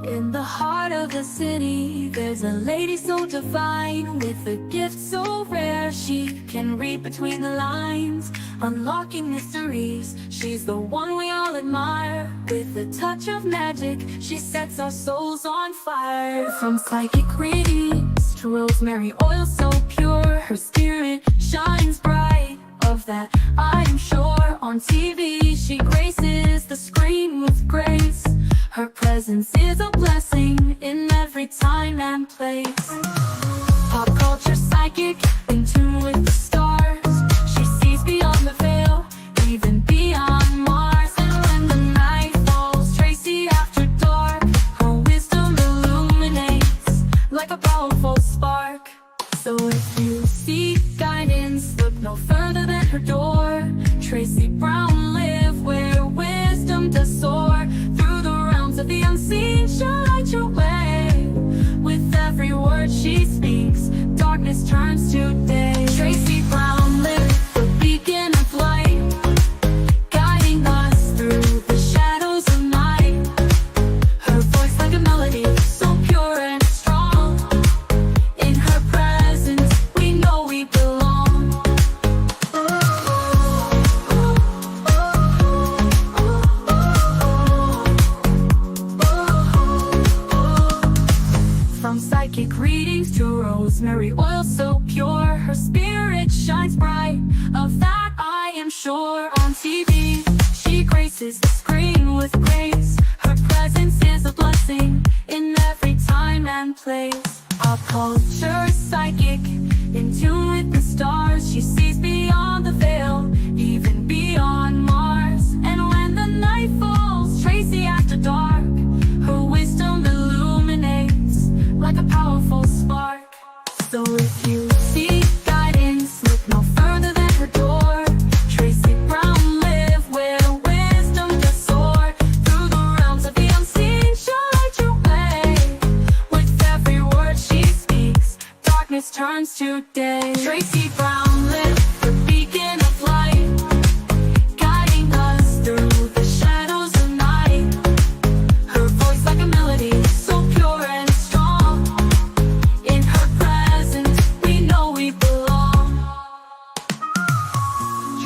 In the heart of the city, there's a lady so divine, with a gift so rare she can read between the lines, unlocking mysteries. She's the one we all admire. With a touch of magic, she sets our souls on fire. From psychic readings to rosemary oil so pure, her spirit shines bright. Of that I am sure. On TV she graces the screen with grace. Her presence is a blessing in every time and place. Pop culture psychic, in tune with the stars. She sees beyond the veil, even beyond Mars. And when the night falls, Tracy after dark, her wisdom illuminates like a powerful spark. So if you seek guidance, look no further than her door. Tracy Brown live where wisdom does soar. Through the realms of the unseen, she'll light your way. With every word she speaks, darkness turns to day. Tracy Brown live, the beacon of light, guiding us through the shadows of night. Her voice like a melody, so pure and strong. In her presence, we know we belong. From psychic readings to rosemary oil so pure, her spirit shines bright. Of that I am sure. On TV, she graces the screen with grace. Her presence is a blessing in every time and place. Pop culture psychic, in tune with the stars. She sees beyond the veil, even beyond Mars. And when the night falls, Tracy after dark, her wisdom illuminates like a powerful spark. So if you seek guidance, look no further than her door. Tracy Brown live where wisdom does soar. Through the realms of the unseen, she'll light your way. With every word she speaks, darkness turns to day. Tracy Brown live, the beacon of light, guiding us through the shadows of night. Her voice like a melody, so pure and strong. In her presence, we know we belong.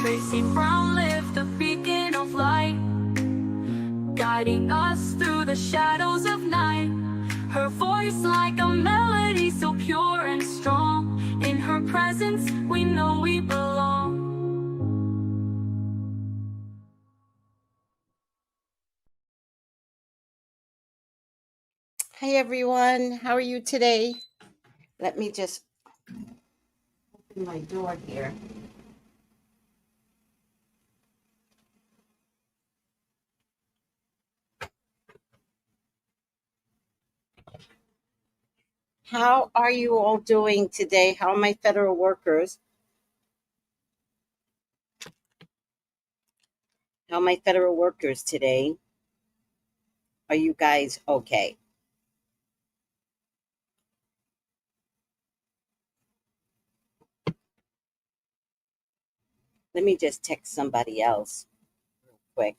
Tracy Brown lived, the beacon of light, guiding us through the shadows of night. Her voice like a melody, so pure and strong. In her presence, we know we belong. Hi everyone, how are you today? Let me just open my door here. How are you all doing today? How are my federal workers? How are my federal workers today? Are you guys okay? Let me just text somebody else real quick.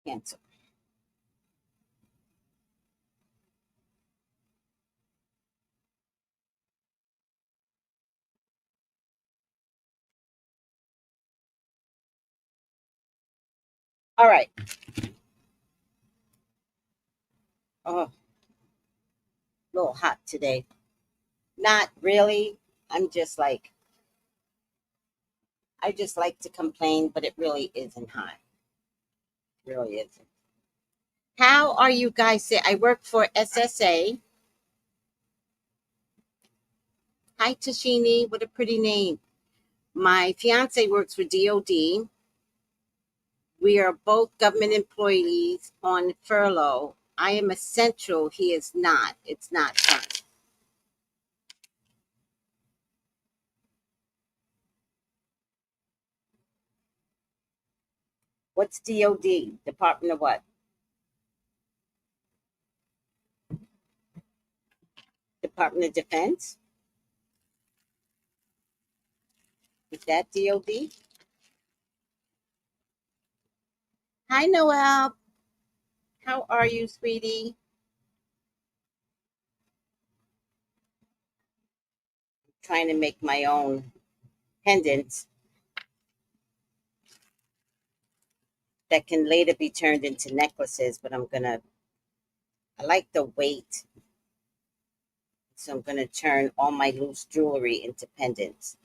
Cancel. All right. Oh, a little hot today. Not really. I'm just like, I just like to complain, but it really isn't hot. It really isn't. How are you guys? I work for SSA. Hi, Tashini. What a pretty name. My fiance works for DOD. We are both government employees on furlough. I am essential. He is not. It's not fun. What's DOD? Department of what? Department of Defense? Is that DOD? Hi, Noel. How are you, sweetie? Trying to make my own pendants that can later be turned into necklaces, but I like the weight. So I'm gonna turn all my loose jewelry into pendants.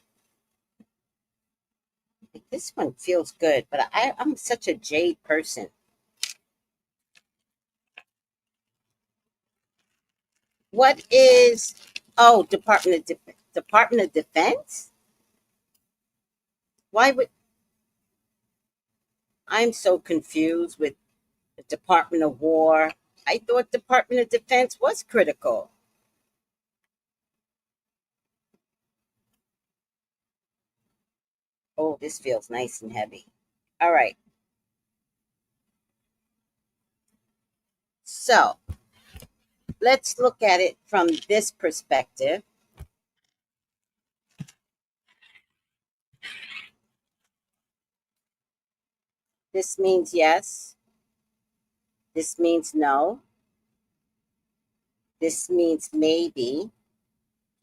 This one feels good, but I'm such a jade person. What is, oh, Department of Defense? Why would, I'm so confused with the Department of War. I thought Department of Defense was critical. Oh, this feels nice and heavy. All right. So let's look at it from this perspective. This means yes. This means no. This means maybe,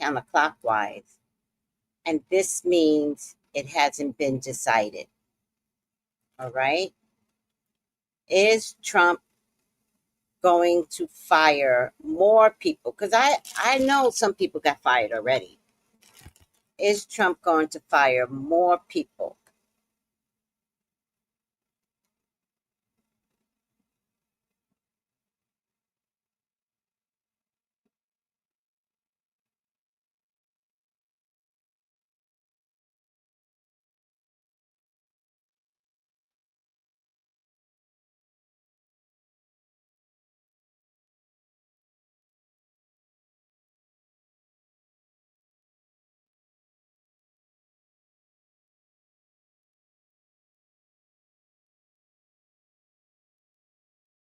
counterclockwise. And this means it hasn't been decided. All right. Is Trump going to fire more people? Because I know some people got fired already. Is Trump going to fire more people?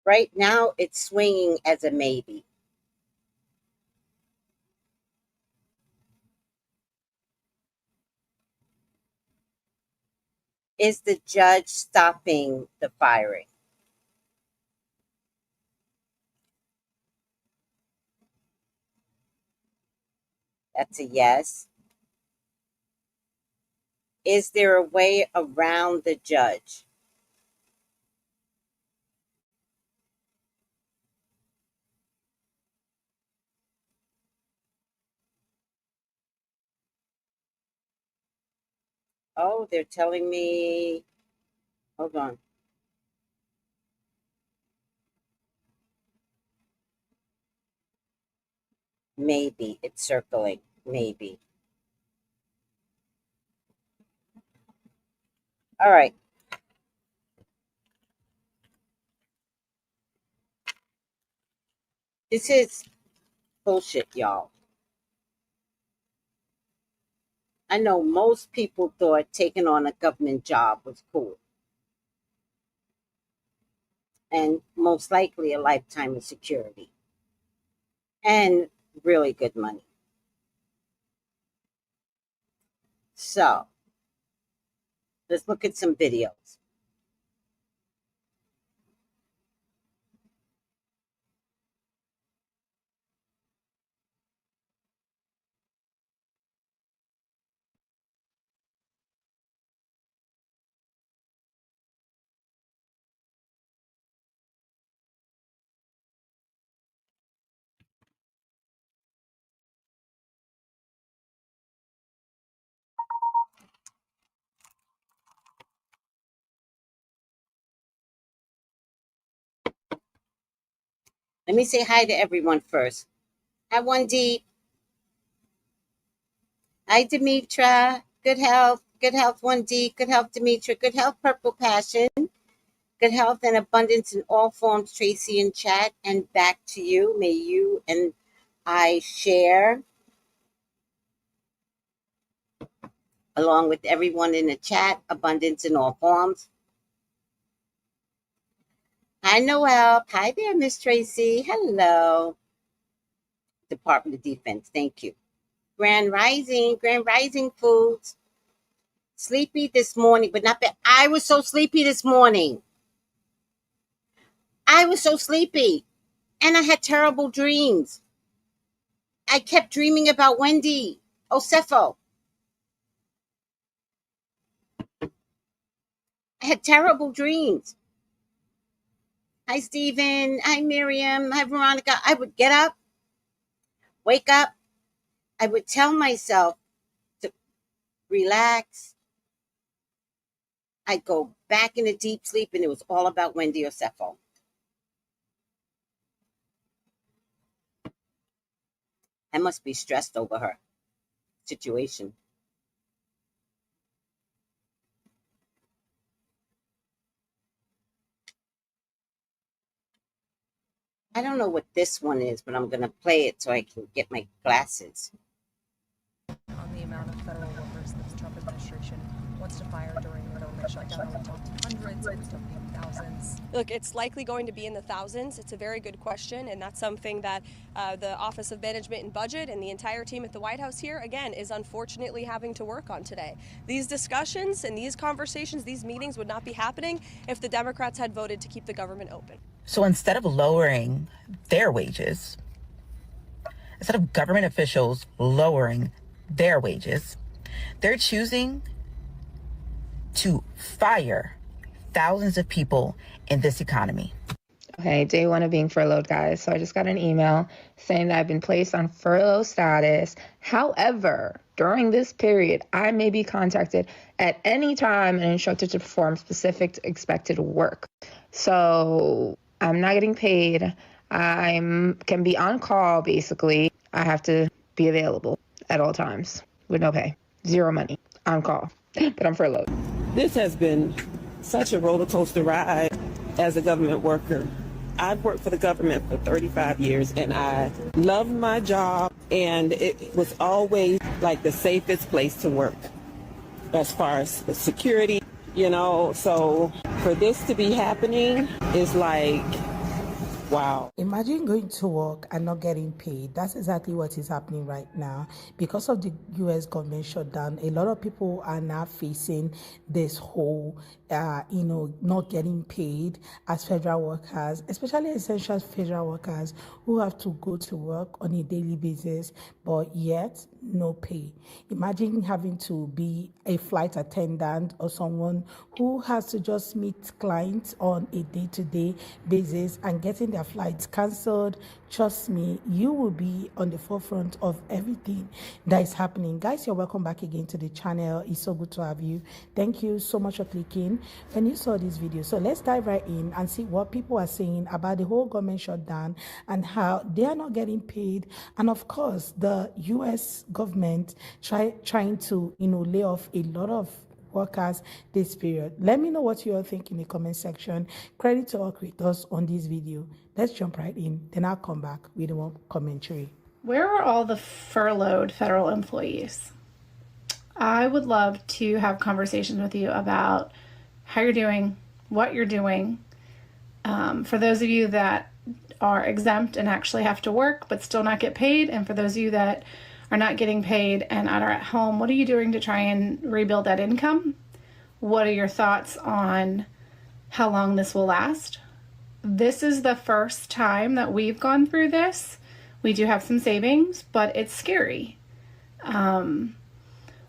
Right now, it's swinging as a maybe. Is the judge stopping the firing? That's a yes. Is there a way around the judge? Oh, they're telling me, hold on. Maybe it's circling. Maybe. All right. This is bullshit, y'all. I know most people thought taking on a government job was cool and most likely a lifetime of security and really good money. So let's look at some videos. Let me say hi to everyone first. Hi, One D. Hi, Demetra. Good health. Good health, One D. Good health, Demetra. Good health, Purple Passion. Good health and abundance in all forms, Tracy in chat, and back to you. May you and I share, along with everyone in the chat, abundance in all forms. Hi, Noel. Hi there, Miss Tracy. Hello. Department of Defense. Thank you. Grand Rising Foods. Sleepy this morning, but not bad. I was so sleepy this morning. I was so sleepy. And I had terrible dreams. I kept dreaming about Wendy Osefo. I had terrible dreams. Hi, Stephen. Hi, Miriam. Hi, Veronica. I would get up, wake up. I would tell myself to relax. I'd go back into deep sleep, and it was all about Wendy Osefo. I must be stressed over her situation. I don't know what this one is, but I'm going to play it so I can get my glasses. On the amount of federal workers that the Trump administration wants to fire during the government shutdown. Are we talking hundreds? Are we talking thousands? Look, it's likely going to be in the thousands. It's a very good question, and that's something that the Office of Management and Budget and the entire team at the White House here, again, is unfortunately having to work on today. These discussions and these conversations, these meetings would not be happening if the Democrats had voted to keep the government open. So instead of lowering their wages, instead of government officials lowering their wages, they're choosing to fire thousands of people in this economy. Okay, day one of being furloughed, guys. So I just got an email saying that I've been placed on furlough status. However, during this period, I may be contacted at any time and instructed to perform specific expected work. So I'm not getting paid. I can be on call, basically. I have to be available at all times with no pay, zero money, on call, but I'm furloughed. This has been such a roller coaster ride as a government worker. I've worked for the government for 35 years and I love my job, and it was always like the safest place to work as far as the security, so for this to be happening is like, wow. Imagine going to work and not getting paid. That's exactly what is happening right now. Because of the U.S. government shutdown, a lot of people are now facing this whole, not getting paid as federal workers, especially essential federal workers who have to go to work on a daily basis, but yet no pay. Imagine having to be a flight attendant or someone who has to just meet clients on a day-to-day basis and getting their flights cancelled. Trust me, you will be on the forefront of everything that is happening. Guys, you're welcome back again to the channel. It's so good to have you. Thank you so much for clicking when you saw this video. So let's dive right in and see what people are saying about the whole government shutdown and how they are not getting paid, and of course the U.S. government trying to lay off a lot of workers this period. Let me know what you all think in the comment section. Credit to all creators on this video. Let's jump right in, then I'll come back with more commentary. Where are all the furloughed federal employees? I would love to have conversations with you about how you're doing, what you're doing. For those of you that are exempt and actually have to work but still not get paid, and for those of you that are not getting paid and are at home, what are you doing to try and rebuild that income? What are your thoughts on how long this will last? This is the first time that we've gone through this. We do have some savings, but it's scary.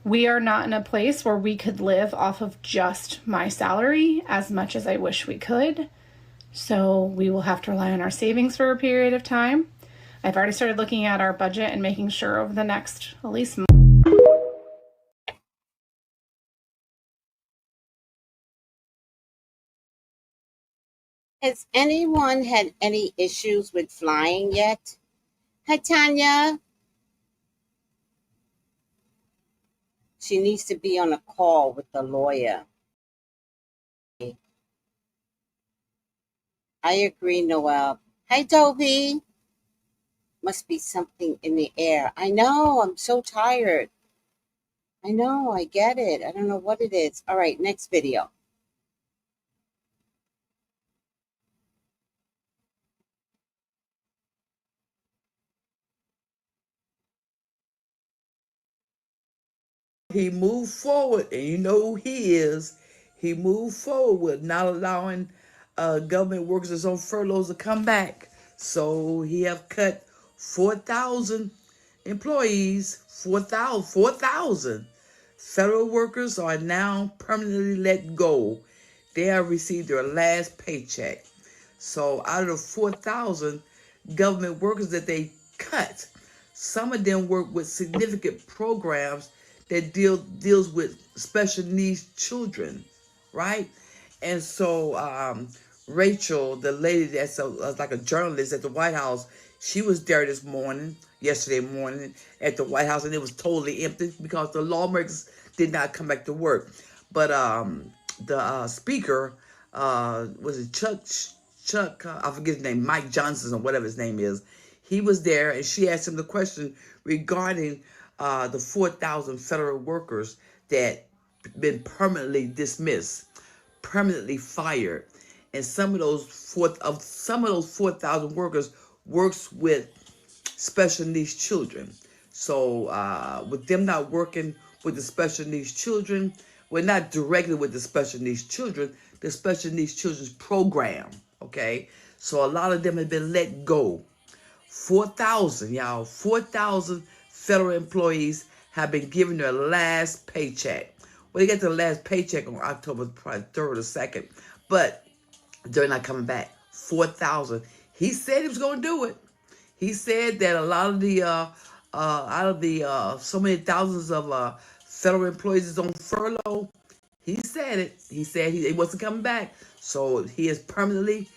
We are not in a place where we could live off of just my salary as much as I wish we could. So we will have to rely on our savings for a period of time. I've already started looking at our budget and making sure over the next at least month. Has anyone had any issues with flying yet? Hi, Tanya. She needs to be on a call with the lawyer. I agree, Noel. Hi, Toby. Must be something in the air. I know, I'm so tired. I know, I get it. I don't know what it is. All right, next video. He moved forward, and you know who he is. He moved forward with not allowing government workers that's on furloughs to come back. So he have cut 4,000 employees, 4,000 federal workers are now permanently let go. They have received their last paycheck. So out of the 4,000 government workers that they cut, some of them work with significant programs that deals with special needs children, right? And so Rachel, the lady that's like a journalist at the White House, she was there yesterday morning at the White House, and it was totally empty because the lawmakers did not come back to work. But the speaker, was it Chuck, I forget his name, Mike Johnson or whatever his name is. He was there, and she asked him the question regarding the 4,000 federal workers that been permanently dismissed, permanently fired, and some of those 4,000 workers works with special needs children. So with them not working with the special needs children, well, not directly with the special needs children, the special needs children's program, okay? So a lot of them have been let go. 4,000, y'all, 4,000 federal employees have been given their last paycheck. Well, they get their last paycheck on October probably 3rd or 2nd, but they're not coming back. 4,000. He said he was going to do it. He said that a lot of the, out of the so many thousands of federal employees is on furlough. He said it. He said he wasn't coming back. So he is permanently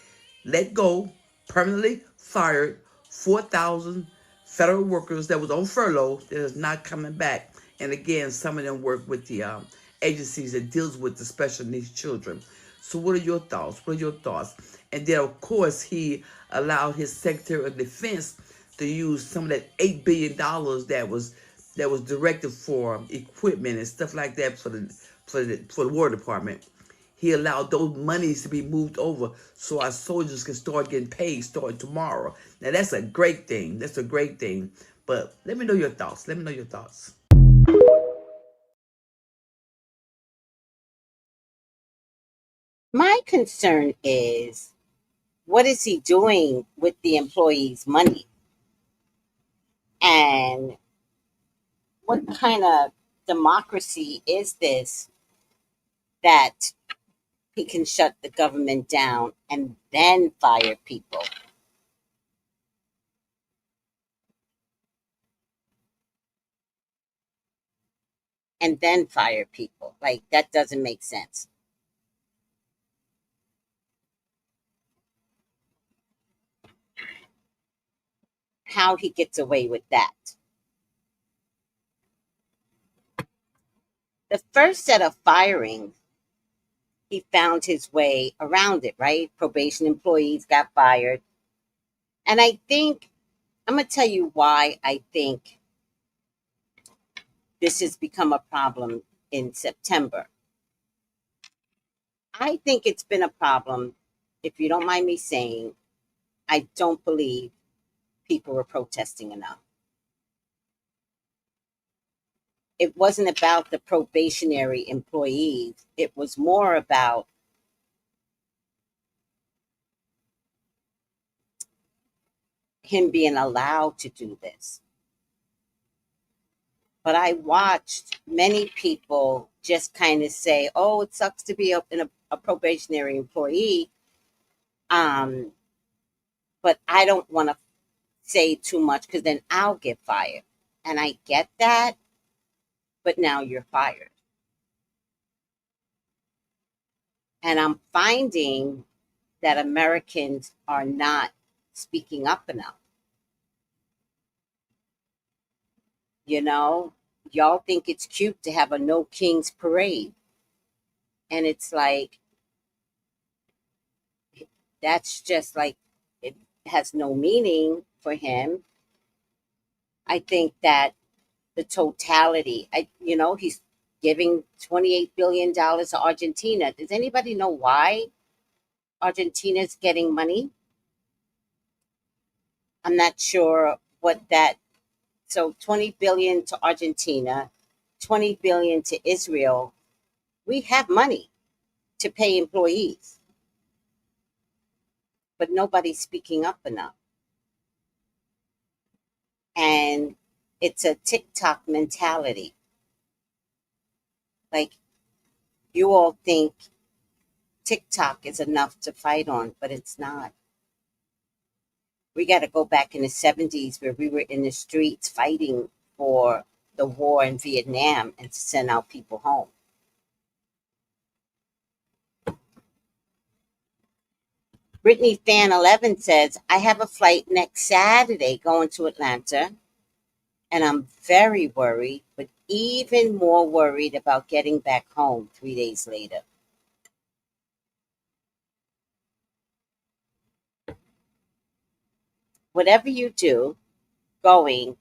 let go, permanently fired 4,000 federal workers that was on furlough that is not coming back. And again, some of them work with the agencies that deals with the special needs children. So what are your thoughts? What are your thoughts? And then, of course, he allowed his Secretary of Defense to use some of that $8 billion that was directed for equipment and stuff like that for the War Department. He allowed those monies to be moved over so our soldiers can start getting paid starting tomorrow. Now, that's a great thing. That's a great thing. But let me know your thoughts. Let me know your thoughts. My concern is, what is he doing with the employees' money? And what kind of democracy is this that he can shut the government down and then fire people? And then fire people. Like, that doesn't make sense. How he gets away with that. The first set of firing, he found his way around it, right? Probation employees got fired. And I think, I'm going to tell you why I think this has become a problem in September. I think it's been a problem, if you don't mind me saying, I don't believe people were protesting enough. It wasn't about the probationary employees. It was more about him being allowed to do this. But I watched many people just kind of say, oh, it sucks to be a probationary employee. But I don't want to say too much because then I'll get fired. And I get that, but now you're fired. And I'm finding that Americans are not speaking up enough. You know, y'all think it's cute to have a No Kings parade. And it's like, that's just like, it has no meaning for him. I think that the totality, he's giving $28 billion to Argentina. Does anybody know why Argentina's getting money? I'm not sure what that, so 20 billion to Argentina, 20 billion to Israel. We have money to pay employees, but nobody's speaking up enough. And it's a TikTok mentality. Like, you all think TikTok is enough to fight on, but it's not. We got to go back in the 70s where we were in the streets fighting for the war in Vietnam and to send our people home. Brittany Fan 11 says, I have a flight next Saturday going to Atlanta, and I'm very worried, but even more worried about getting back home 3 days later. Whatever you do going,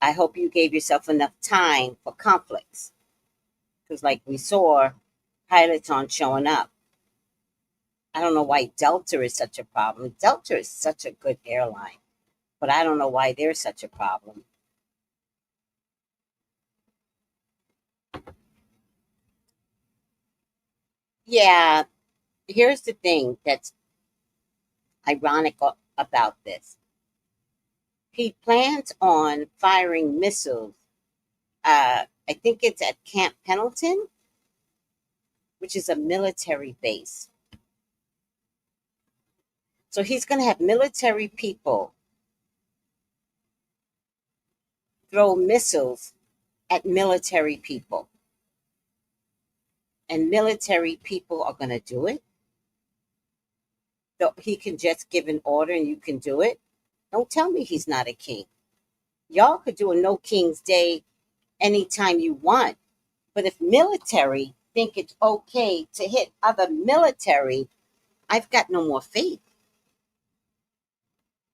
I hope you gave yourself enough time for conflicts. Because like we saw, pilots aren't showing up. I don't know why Delta is such a problem. Delta is such a good airline, but I don't know why they're such a problem. Yeah, here's the thing that's ironic about this. He plans on firing missiles. I think it's at Camp Pendleton, which is a military base. So he's going to have military people throw missiles at military people. And military people are going to do it. So he can just give an order and you can do it. Don't tell me he's not a king. Y'all could do a No King's Day anytime you want. But if military think it's okay to hit other military, I've got no more faith.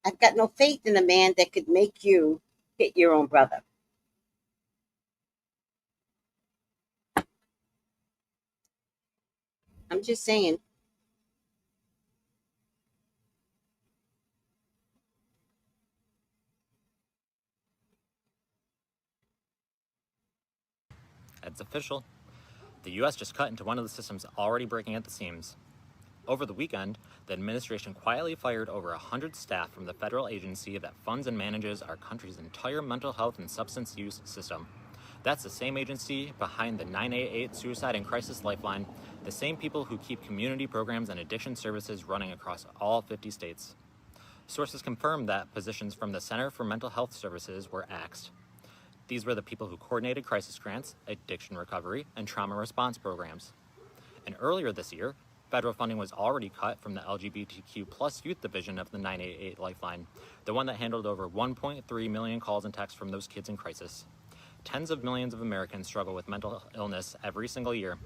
I've got no faith in a man that could make you hit your own brother. I'm just saying. It's official. The U.S. just cut into one of the systems already breaking at the seams. Over the weekend, the administration quietly fired over 100 staff from the federal agency that funds and manages our country's entire mental health and substance use system. That's the same agency behind the 988 Suicide and Crisis Lifeline, the same people who keep community programs and addiction services running across all 50 states. Sources confirmed that positions from the Center for Mental Health Services were axed. These were the people who coordinated crisis grants, addiction recovery, and trauma response programs. And earlier this year, federal funding was already cut from the LGBTQ plus youth division of the 988 Lifeline, the one that handled over 1.3 million calls and texts from those kids in crisis. Tens of millions of Americans struggle with mental illness every single year.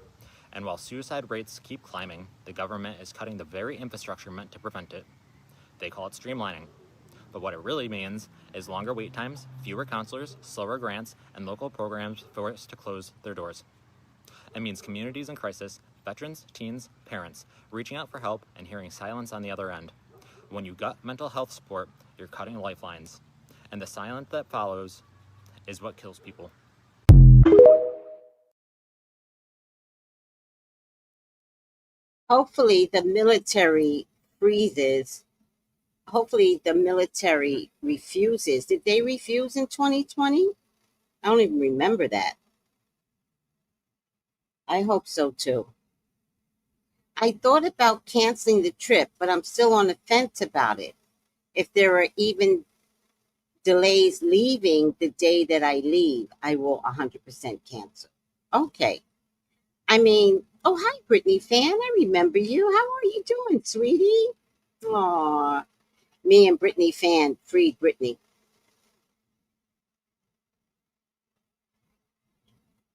And while suicide rates keep climbing, the government is cutting the very infrastructure meant to prevent it. They call it streamlining. But what it really means is longer wait times, fewer counselors, slower grants, and local programs forced to close their doors. It means communities in crisis, veterans, teens, parents, reaching out for help and hearing silence on the other end. When you gut mental health support, you're cutting lifelines. And the silence that follows is what kills people. Hopefully the military freezes. Hopefully the military refuses. Did they refuse in 2020? I don't even remember that. I hope so too. I thought about canceling the trip, but I'm still on the fence about it. If there are even delays leaving the day that I leave, I will 100% cancel. Okay. I mean, oh, hi, Brittany Fan. I remember you. How are you doing, sweetie? Aw, me and Brittany Fan freed Brittany.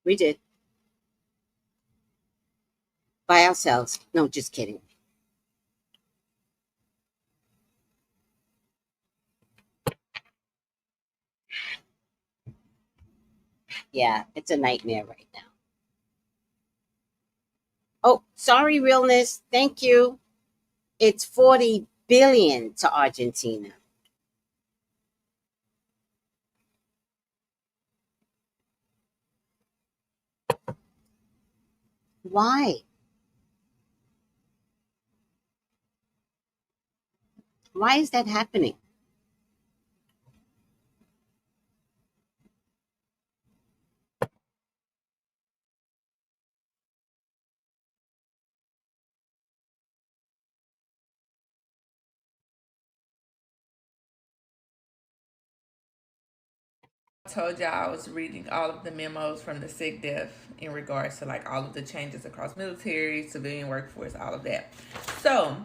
We did. By ourselves. No, just kidding. Yeah, it's a nightmare right now. Oh, sorry, realness. Thank you. It's 40 billion to Argentina. Why? Why is that happening? Told y'all I was reading all of the memos from the SecDef in regards to like all of the changes across military, civilian workforce, all of that. So,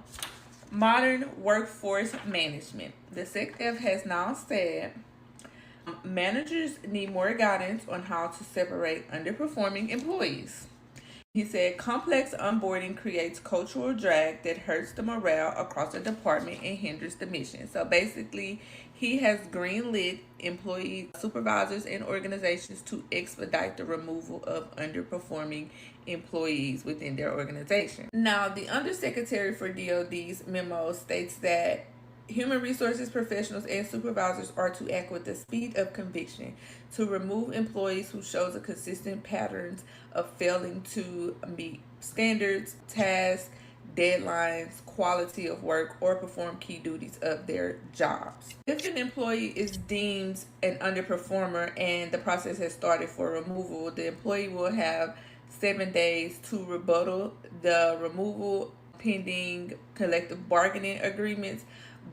modern workforce management. The SecDef has now said managers need more guidance on how to separate underperforming employees. He said complex onboarding creates cultural drag that hurts the morale across the department and hinders the mission. So basically, he has greenlit employee supervisors and organizations to expedite the removal of underperforming employees within their organization. Now, the Undersecretary for DOD's memo states that human resources professionals and supervisors are to act with the speed of conviction to remove employees who shows a consistent patterns of failing to meet standards, tasks, deadlines, quality of work, or perform key duties of their jobs. If an employee is deemed an underperformer and the process has started for removal, the employee will have 7 days to rebuttal the removal pending collective bargaining agreements.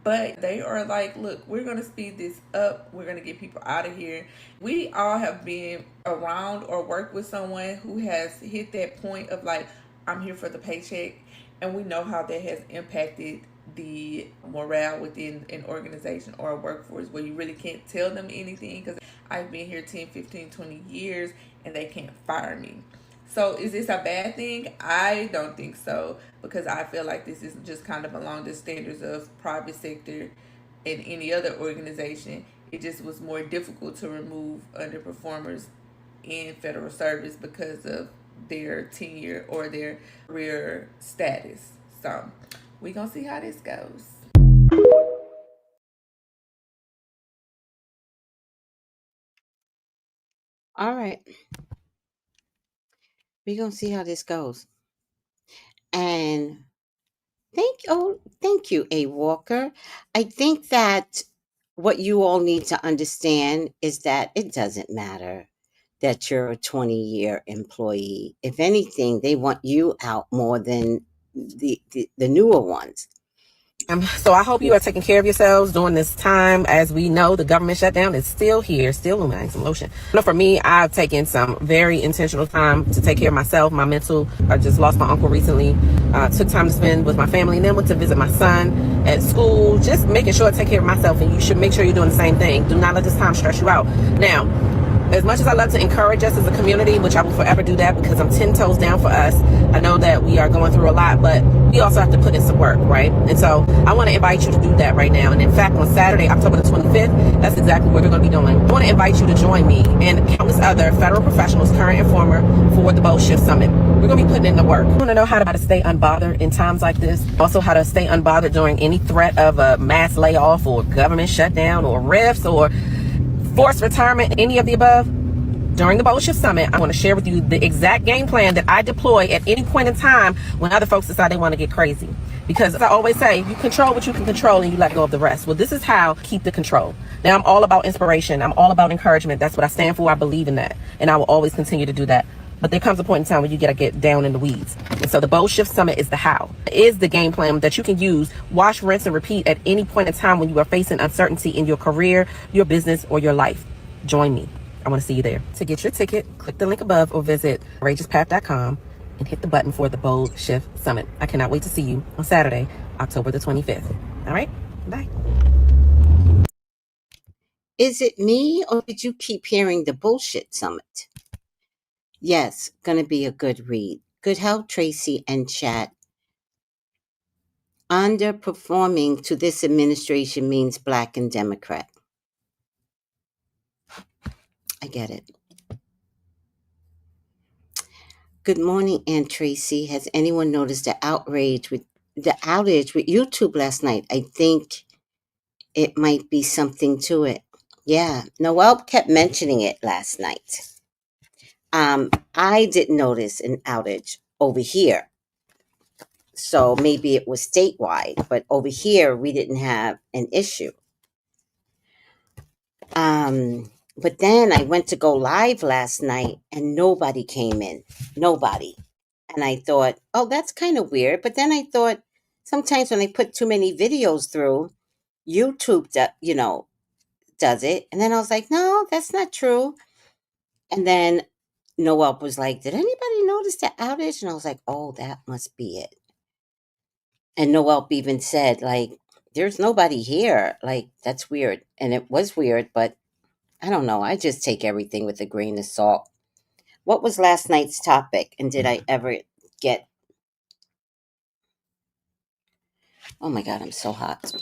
But they are like, look, we're going to speed this up. We're going to get people out of here. We all have been around or worked with someone who has hit that point of like, I'm here for the paycheck. And we know how that has impacted the morale within an organization or a workforce where you really can't tell them anything because I've been here 10, 15, 20 years and they can't fire me. So is this a bad thing? I don't think so, because I feel like this is just kind of along the standards of private sector and any other organization. It just was more difficult to remove underperformers in federal service because of their tenure or their career status. So we're going to see how this goes. All right. We're going to see how this goes. And thank you, A. Walker. I think that what you all need to understand is that it doesn't matter that you're a 20-year employee. If anything, they want you out more than the newer ones. So I hope you are taking care of yourselves during this time. As we know, the government shutdown is still here, still looming. Some lotion. For me, I've taken some very intentional time to take care of myself, my mental. I just lost my uncle recently. Took time to spend with my family, and then went to visit my son at school. Just making sure I take care of myself, and you should make sure you're doing the same thing. Do not let this time stress you out. Now, as much as I love to encourage us as a community, which I will forever do that because I'm 10 toes down for us, I know that we are going through a lot, but we also have to put in some work, right? And so I want to invite you to do that right now. And in fact, on Saturday, October the 25th, that's exactly what we're going to be doing. I want to invite you to join me and countless other federal professionals, current and former, for the Bold Shift Summit. We're going to be putting in the work. You want to know how to stay unbothered in times like this? Also, how to stay unbothered during any threat of a mass layoff or government shutdown or rifts or forced retirement, any of the above. During the Bold Shift Summit, I want to share with you the exact game plan that I deploy at any point in time when other folks decide they want to get crazy. Because as I always say, you control what you can control and you let go of the rest. Well, this is how I keep the control. Now, I'm all about inspiration. I'm all about encouragement. That's what I stand for. I believe in that. And I will always continue to do that. But there comes a point in time where you got to get down in the weeds. And so the Bold Shift Summit is the how. It is the game plan that you can use, wash, rinse, and repeat at any point in time when you are facing uncertainty in your career, your business, or your life. Join me. I want to see you there. To get your ticket, click the link above or visit courageouspath.com and hit the button for the Bold Shift Summit. I cannot wait to see you on Saturday, October the 25th. All right? Bye. Is it me or did you keep hearing the bullshit summit? Yes, gonna be a good read. Good help, Tracy and chat. Underperforming to this administration means Black and Democrat. I get it. Good morning, Aunt Tracy. Has anyone noticed the outrage with the outage with YouTube last night? I think it might be something to it. Yeah, Noel kept mentioning it last night. I didn't notice an outage over here, so maybe it was statewide, but over here we didn't have an issue. But then I went to go live last night and nobody came in. Nobody. And I thought, oh, that's kind of weird. But then I thought, sometimes when I put too many videos through, YouTube, does it. And then I was like, no, that's not true. And then Noel was like, did anybody notice the outage? And I was like, oh, that must be it. And Noel even said, like, there's nobody here. Like, that's weird. And it was weird, but I don't know. I just take everything with a grain of salt. What was last night's topic? And did I ever get... Oh my God, I'm so hot.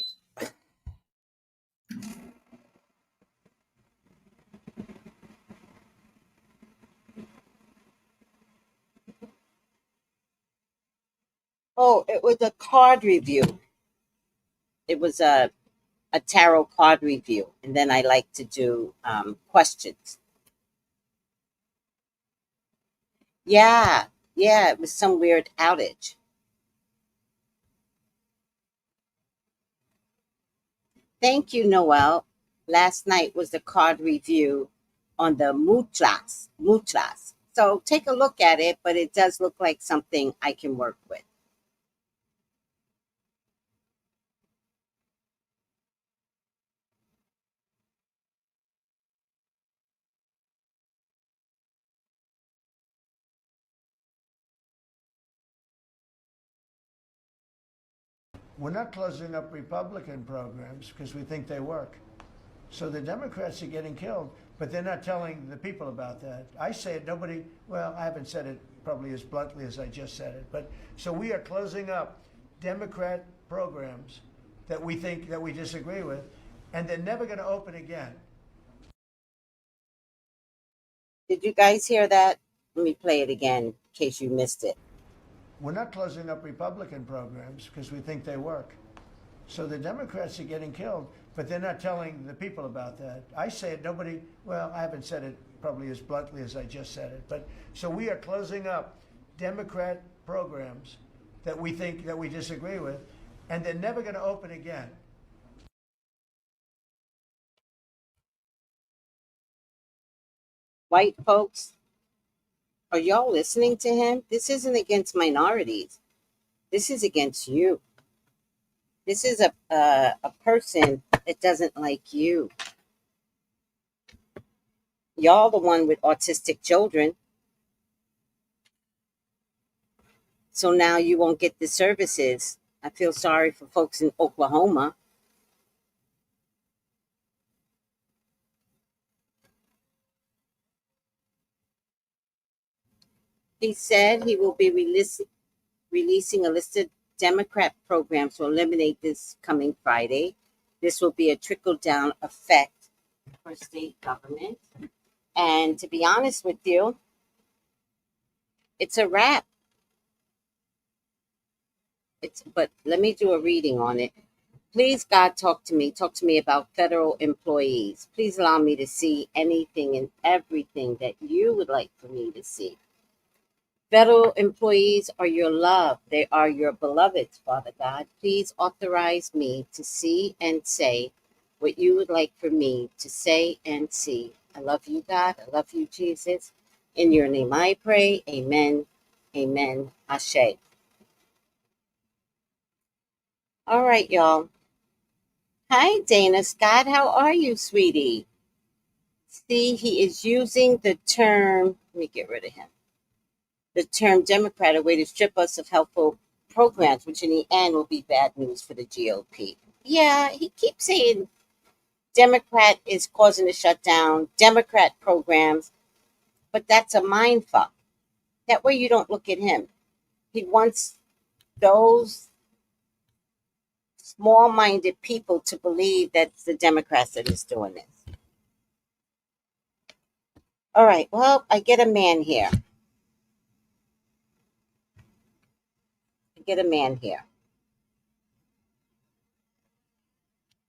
Oh, it was a card review. It was a tarot card review. And then I like to do questions. Yeah, it was some weird outage. Thank you, Noel. Last night was the card review on the Mutlas. So take a look at it, but it does look like something I can work with. We're not closing up Republican programs because we think they work. So the Democrats are getting killed, but they're not telling the people about that. I say it, nobody, well, I haven't said it probably as bluntly as I just said it, but so we are closing up Democrat programs that we think that we disagree with, and they're never going to open again. Did you guys hear that? Let me play it again in case you missed it. We're not closing up Republican programs because we think they work. So the Democrats are getting killed, but they're not telling the people about that. I say it, nobody, well, I haven't said it probably as bluntly as I just said it, but so we are closing up Democrat programs that we think that we disagree with, and they're never going to open again. White folks, are y'all listening to him? This isn't against minorities. This is against you. This is a person that doesn't like you. Y'all the one with autistic children. So now you won't get the services. I feel sorry for folks in Oklahoma. He said he will be releasing a list of Democrat programs to eliminate this coming Friday. This will be a trickle-down effect for state government. And to be honest with you, it's a wrap. But let me do a reading on it. Please, God, talk to me. Talk to me about federal employees. Please allow me to see anything and everything that you would like for me to see. Federal employees are your love. They are your beloveds, Father God. Please authorize me to see and say what you would like for me to say and see. I love you, God. I love you, Jesus. In your name I pray. Amen. Amen. Ashe. All right, y'all. Hi, Dana Scott. How are you, sweetie? See, he is using the term, let me get rid of him. The term Democrat, a way to strip us of helpful programs, which in the end will be bad news for the GOP. Yeah, he keeps saying Democrat is causing a shutdown, Democrat programs, but that's a mind fuck. That way you don't look at him. He wants those small-minded people to believe that it's the Democrats that is doing this. All right, well, I get a man here. get a man here.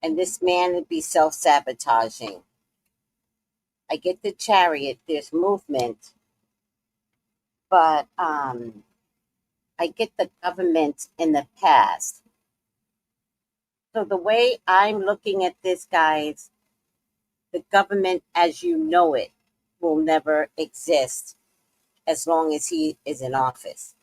And this man would be self-sabotaging. I get the Chariot, there's movement, but I get the government in the past. So the way I'm looking at this, guys, the government as you know it will never exist as long as he is in office.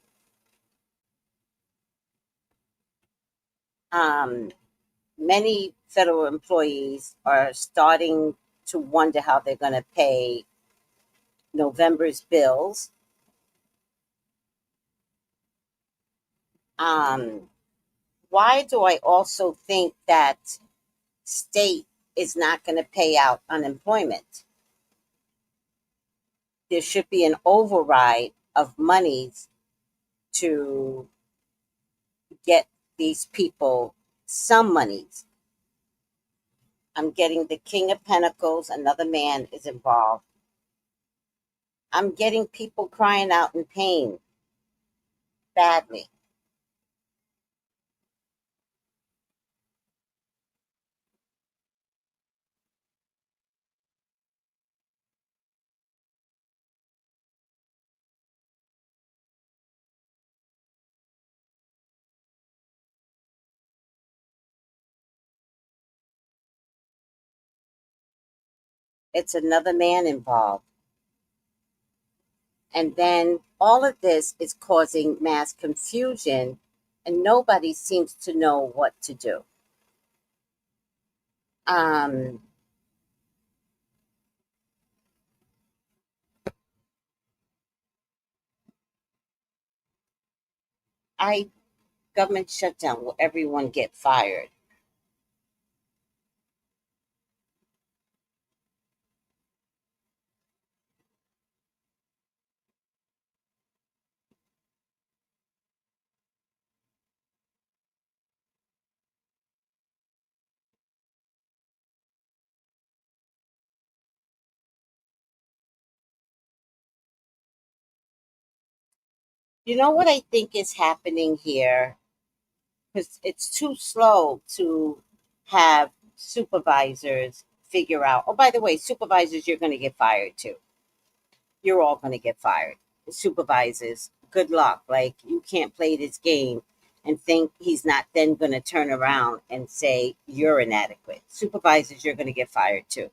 Many federal employees are starting to wonder how they're going to pay November's bills. Why do I also think that state is not going to pay out unemployment? There should be an override of monies to get these people some monies. I'm getting the King of Pentacles, another man is involved. I'm getting people crying out in pain badly. It's another man involved. And then all of this is causing mass confusion, and nobody seems to know what to do. Government shutdown, will everyone get fired? You know what I think is happening here? Because it's too slow to have supervisors figure out, oh, by the way, supervisors, you're going to get fired too. You're all going to get fired. The supervisors, good luck. Like, you can't play this game and think he's not then going to turn around and say you're inadequate. Supervisors, you're going to get fired too.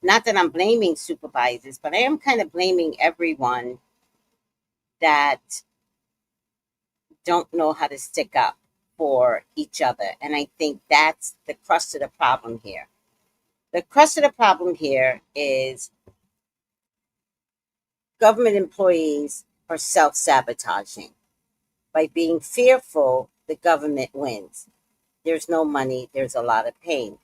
Not that I'm blaming supervisors, but I am kind of blaming everyone that don't know how to stick up for each other. And I think that's the crux of the problem here. The crux of the problem here is government employees are self-sabotaging. By being fearful, the government wins. There's no money, there's a lot of pain.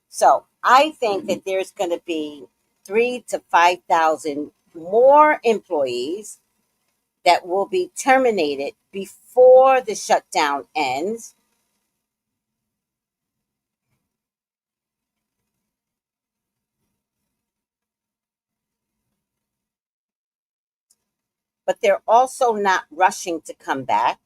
So I think that there's going to be 3,000 to 5,000 more employees that will be terminated before the shutdown ends. But they're also not rushing to come back.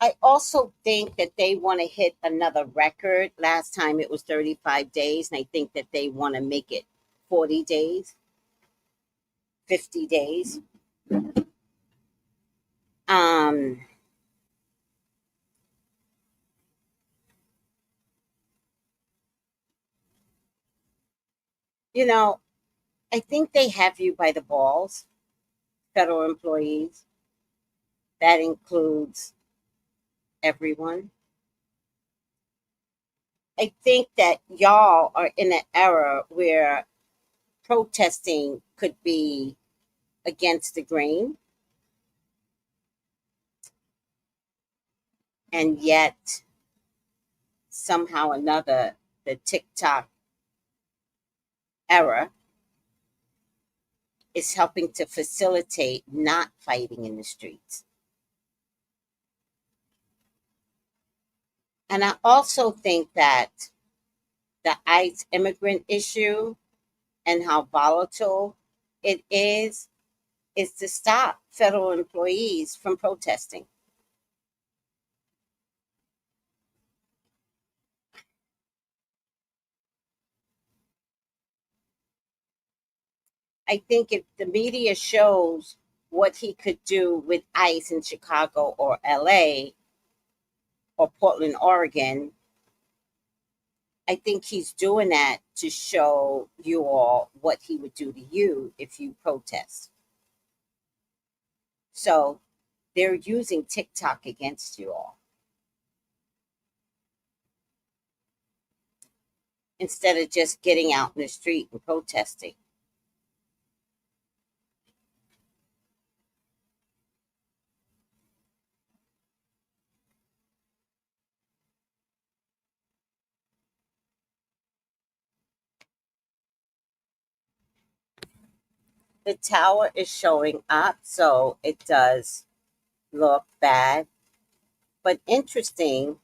I also think that they want to hit another record. Last time it was 35 days, and I think that they want to make it 40 days, 50 days. You know, I think they have you by the balls, federal employees. That includes everyone. I think that y'all are in an era where protesting could be against the grain, and yet somehow or another the TikTok era is helping to facilitate not fighting in the streets. And I also think that the ICE immigrant issue and how volatile it is to stop federal employees from protesting. I think if the media shows what he could do with ICE in Chicago or LA or Portland, Oregon, I think he's doing that to show you all what he would do to you if you protest. So they're using TikTok against you all. Instead of just getting out in the street and protesting. The tower is showing up, so it does look bad. But interesting,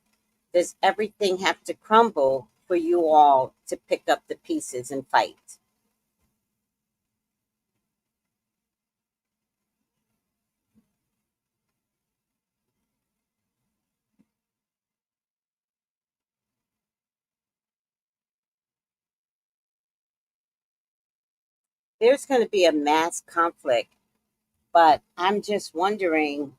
does everything have to crumble for you all to pick up the pieces and fight? There's going to be a mass conflict, but I'm just wondering,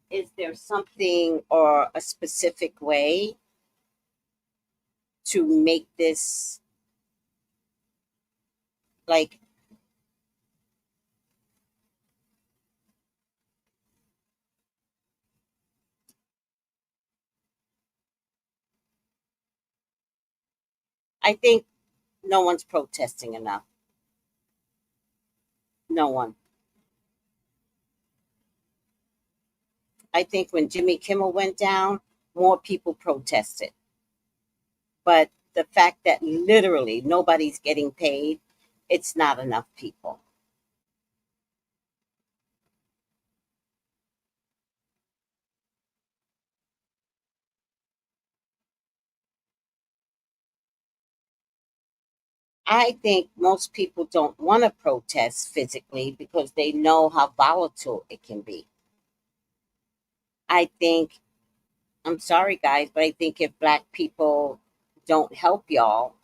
is there something or a specific way to make this, like, I think no one's protesting enough. No one. I think when Jimmy Kimmel went down, more people protested. But the fact that literally nobody's getting paid, it's not enough people. I think most people don't want to protest physically because they know how volatile it can be. I think, I'm sorry guys, but I think if Black people don't help y'all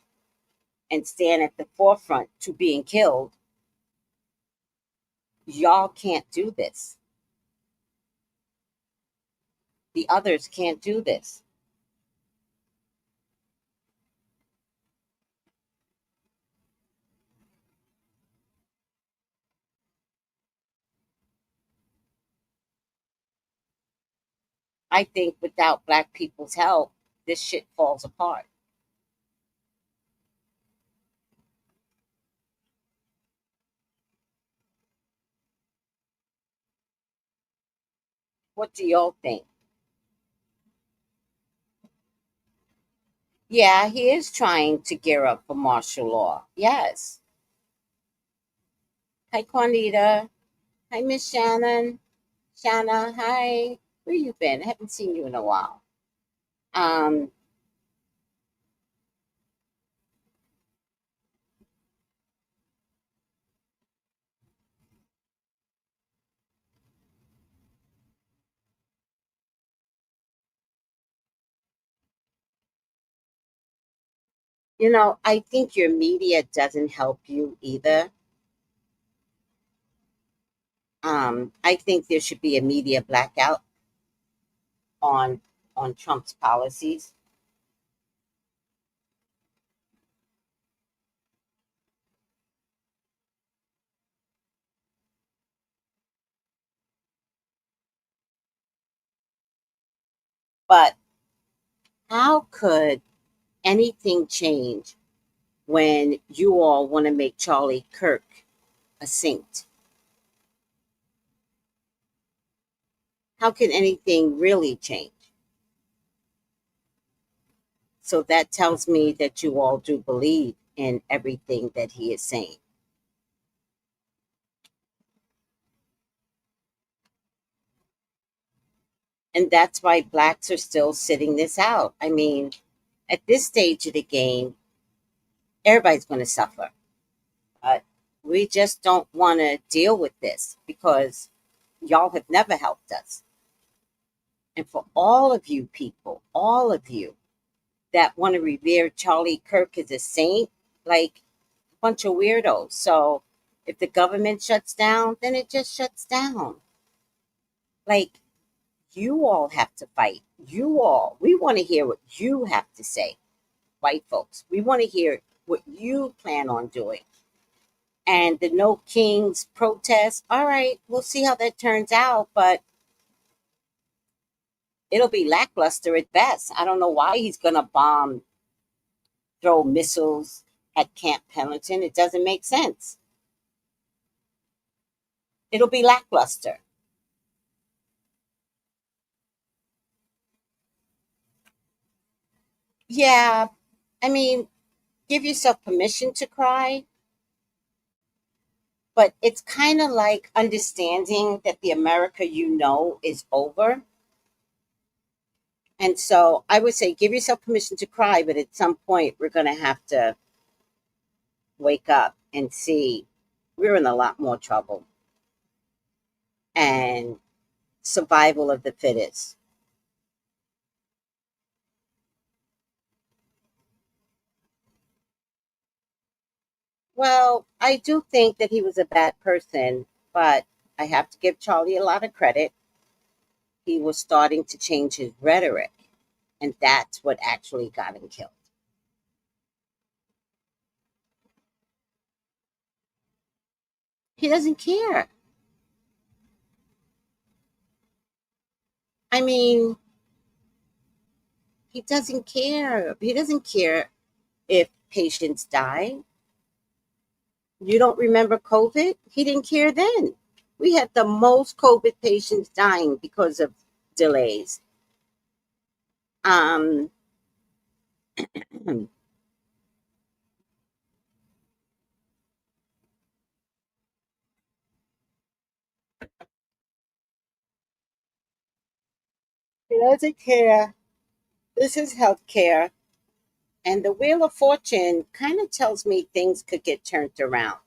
and stand at the forefront to being killed, y'all can't do this. The others can't do this. I think without Black people's help, this shit falls apart. What do y'all think? Yeah, he is trying to gear up for martial law. Yes. Hi, Juanita. Hi, Miss Shannon. Shanna, hi. Where you been? I haven't seen you in a while. Um, I think your media doesn't help you either. I think there should be a media blackout on Trump's policies. But how could anything change when you all want to make Charlie Kirk a saint? How can anything really change? So that tells me that you all do believe in everything that he is saying. And that's why blacks are still sitting this out. I mean, at this stage of the game, everybody's going to suffer. But we just don't want to deal with this because y'all have never helped us. And for all of you people, all of you that want to revere Charlie Kirk as a saint, like a bunch of weirdos. So if the government shuts down, then it just shuts down. Like, you all have to fight. You all. We want to hear what you have to say, white folks. We want to hear what you plan on doing. And the No Kings protest, all right, we'll see how that turns out, but it'll be lackluster at best. I don't know why he's going to throw missiles at Camp Pendleton. It doesn't make sense. It'll be lackluster. Yeah, I mean, give yourself permission to cry, but it's kind of like understanding that the America you know is over. And so I would say give yourself permission to cry, but at some point we're going to have to wake up and see we're in a lot more trouble. And survival of the fittest. Well, I do think that he was a bad person, but I have to give Charlie a lot of credit. He was starting to change his rhetoric, and that's what actually got him killed. He doesn't care. I mean, he doesn't care. He doesn't care if patients die. You don't remember COVID? He didn't care then. We had the most COVID patients dying because of delays. He doesn't care. This is healthcare. And the Wheel of Fortune kind of tells me things could get turned around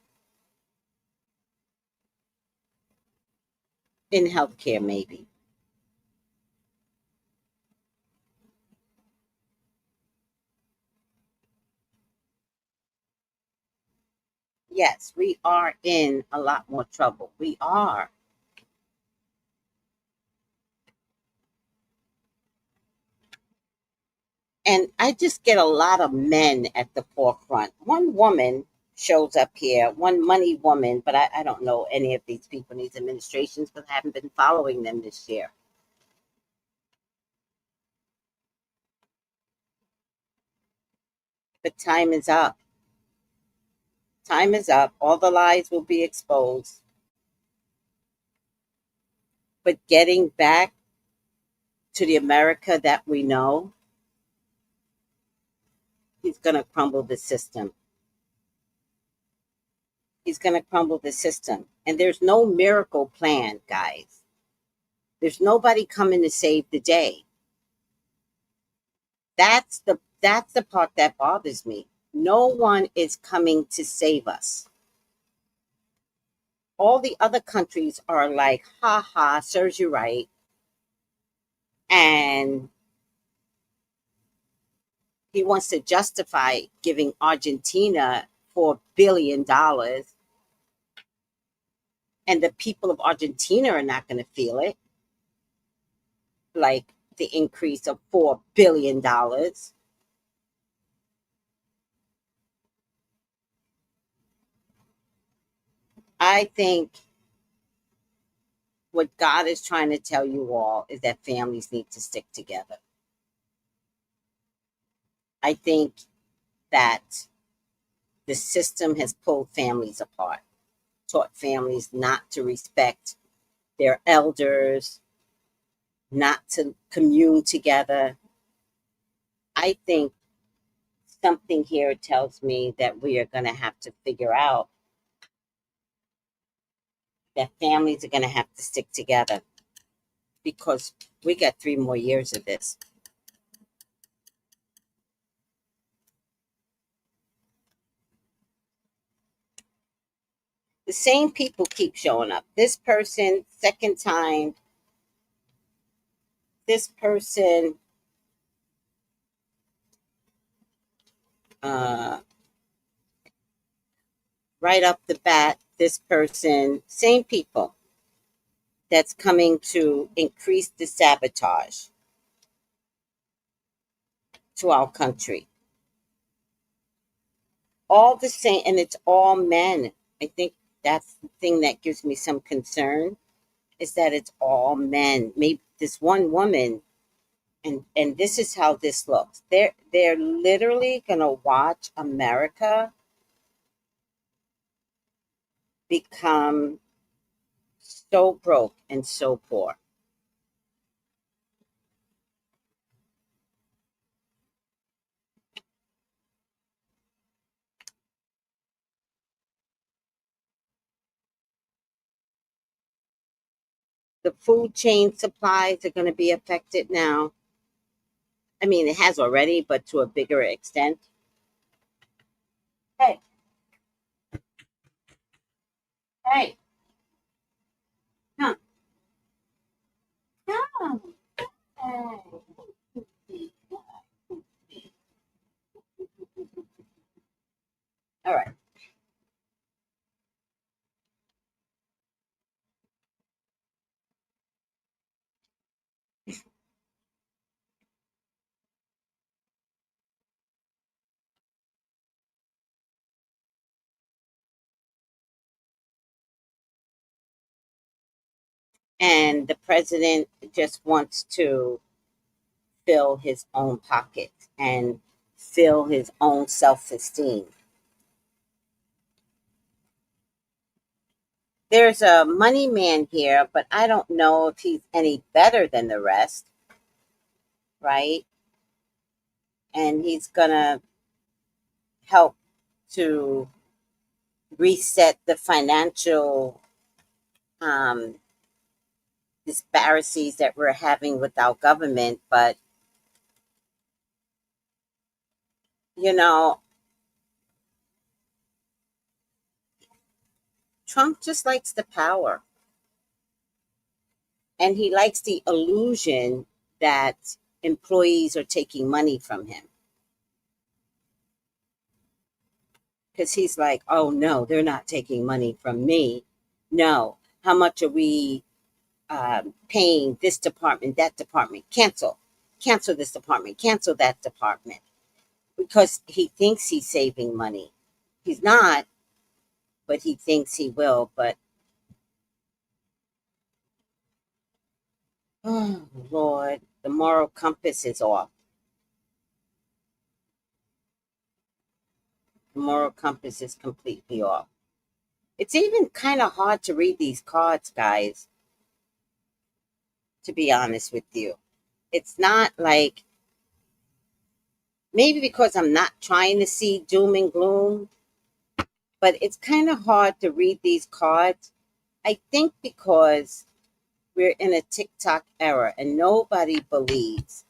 in healthcare, maybe. Yes, we are in a lot more trouble. We are. And I just get a lot of men at the forefront. One woman shows up here, one money woman, but I don't know any of these people in these administrations because I haven't been following them this year. But time is up. Time is up. All the lies will be exposed. But getting back to the America that we know, he's going to crumble the system. He's going to crumble the system. And there's no miracle plan, guys. There's nobody coming to save the day. That's the part that bothers me. No one is coming to save us. All the other countries are like, ha ha, serves you right. And he wants to justify giving Argentina $4 billion. And the people of Argentina are not going to feel it. Like the increase of $4 billion. I think what God is trying to tell you all is that families need to stick together. I think that the system has pulled families apart, taught families not to respect their elders, not to commune together. I think something here tells me that we are going to have to figure out that families are going to have to stick together because We got 3 more years of this. The same people keep showing up. This person, second time. This person, right up the bat, this person, same people that's coming to increase the sabotage to our country. All the same, and it's all men. I think that's the thing that gives me some concern, is that it's all men. Maybe this one woman, and this is how this looks. They're literally gonna watch America become so broke and so poor. The food chain supplies are going to be affected now. I mean, it has already, but to a bigger extent. Hey. Hey. Come. Come. Hey. All right. And the president just wants to fill his own pocket and fill his own self-esteem. There's a money man here, but I don't know if he's any better than the rest, right? And he's gonna help to reset the financial disparities that we're having with our government. But, you know, Trump just likes the power. And he likes the illusion that employees are taking money from him. Because he's like, oh, no, they're not taking money from me. No. How much are we paying this department, that department? Cancel this department, cancel that department. Because he thinks he's saving money. He's not, but he thinks he will. But, oh, Lord, the moral compass is off. The moral compass is completely off. It's even kind of hard to read these cards, guys, to be honest with you. It's not like, maybe because I'm not trying to see doom and gloom, but it's kind of hard to read these cards. I think because we're in a TikTok era and nobody believes,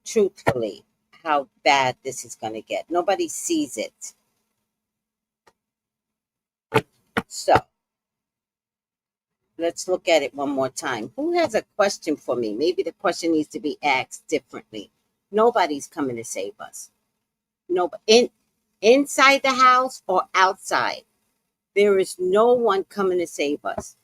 truthfully, how bad this is going to get. Nobody sees it. So, let's look at it one more time. Who has a question for me? Maybe the question needs to be asked differently. Nobody's coming to save us. Nobody, inside the house or outside. There is no one coming to save us.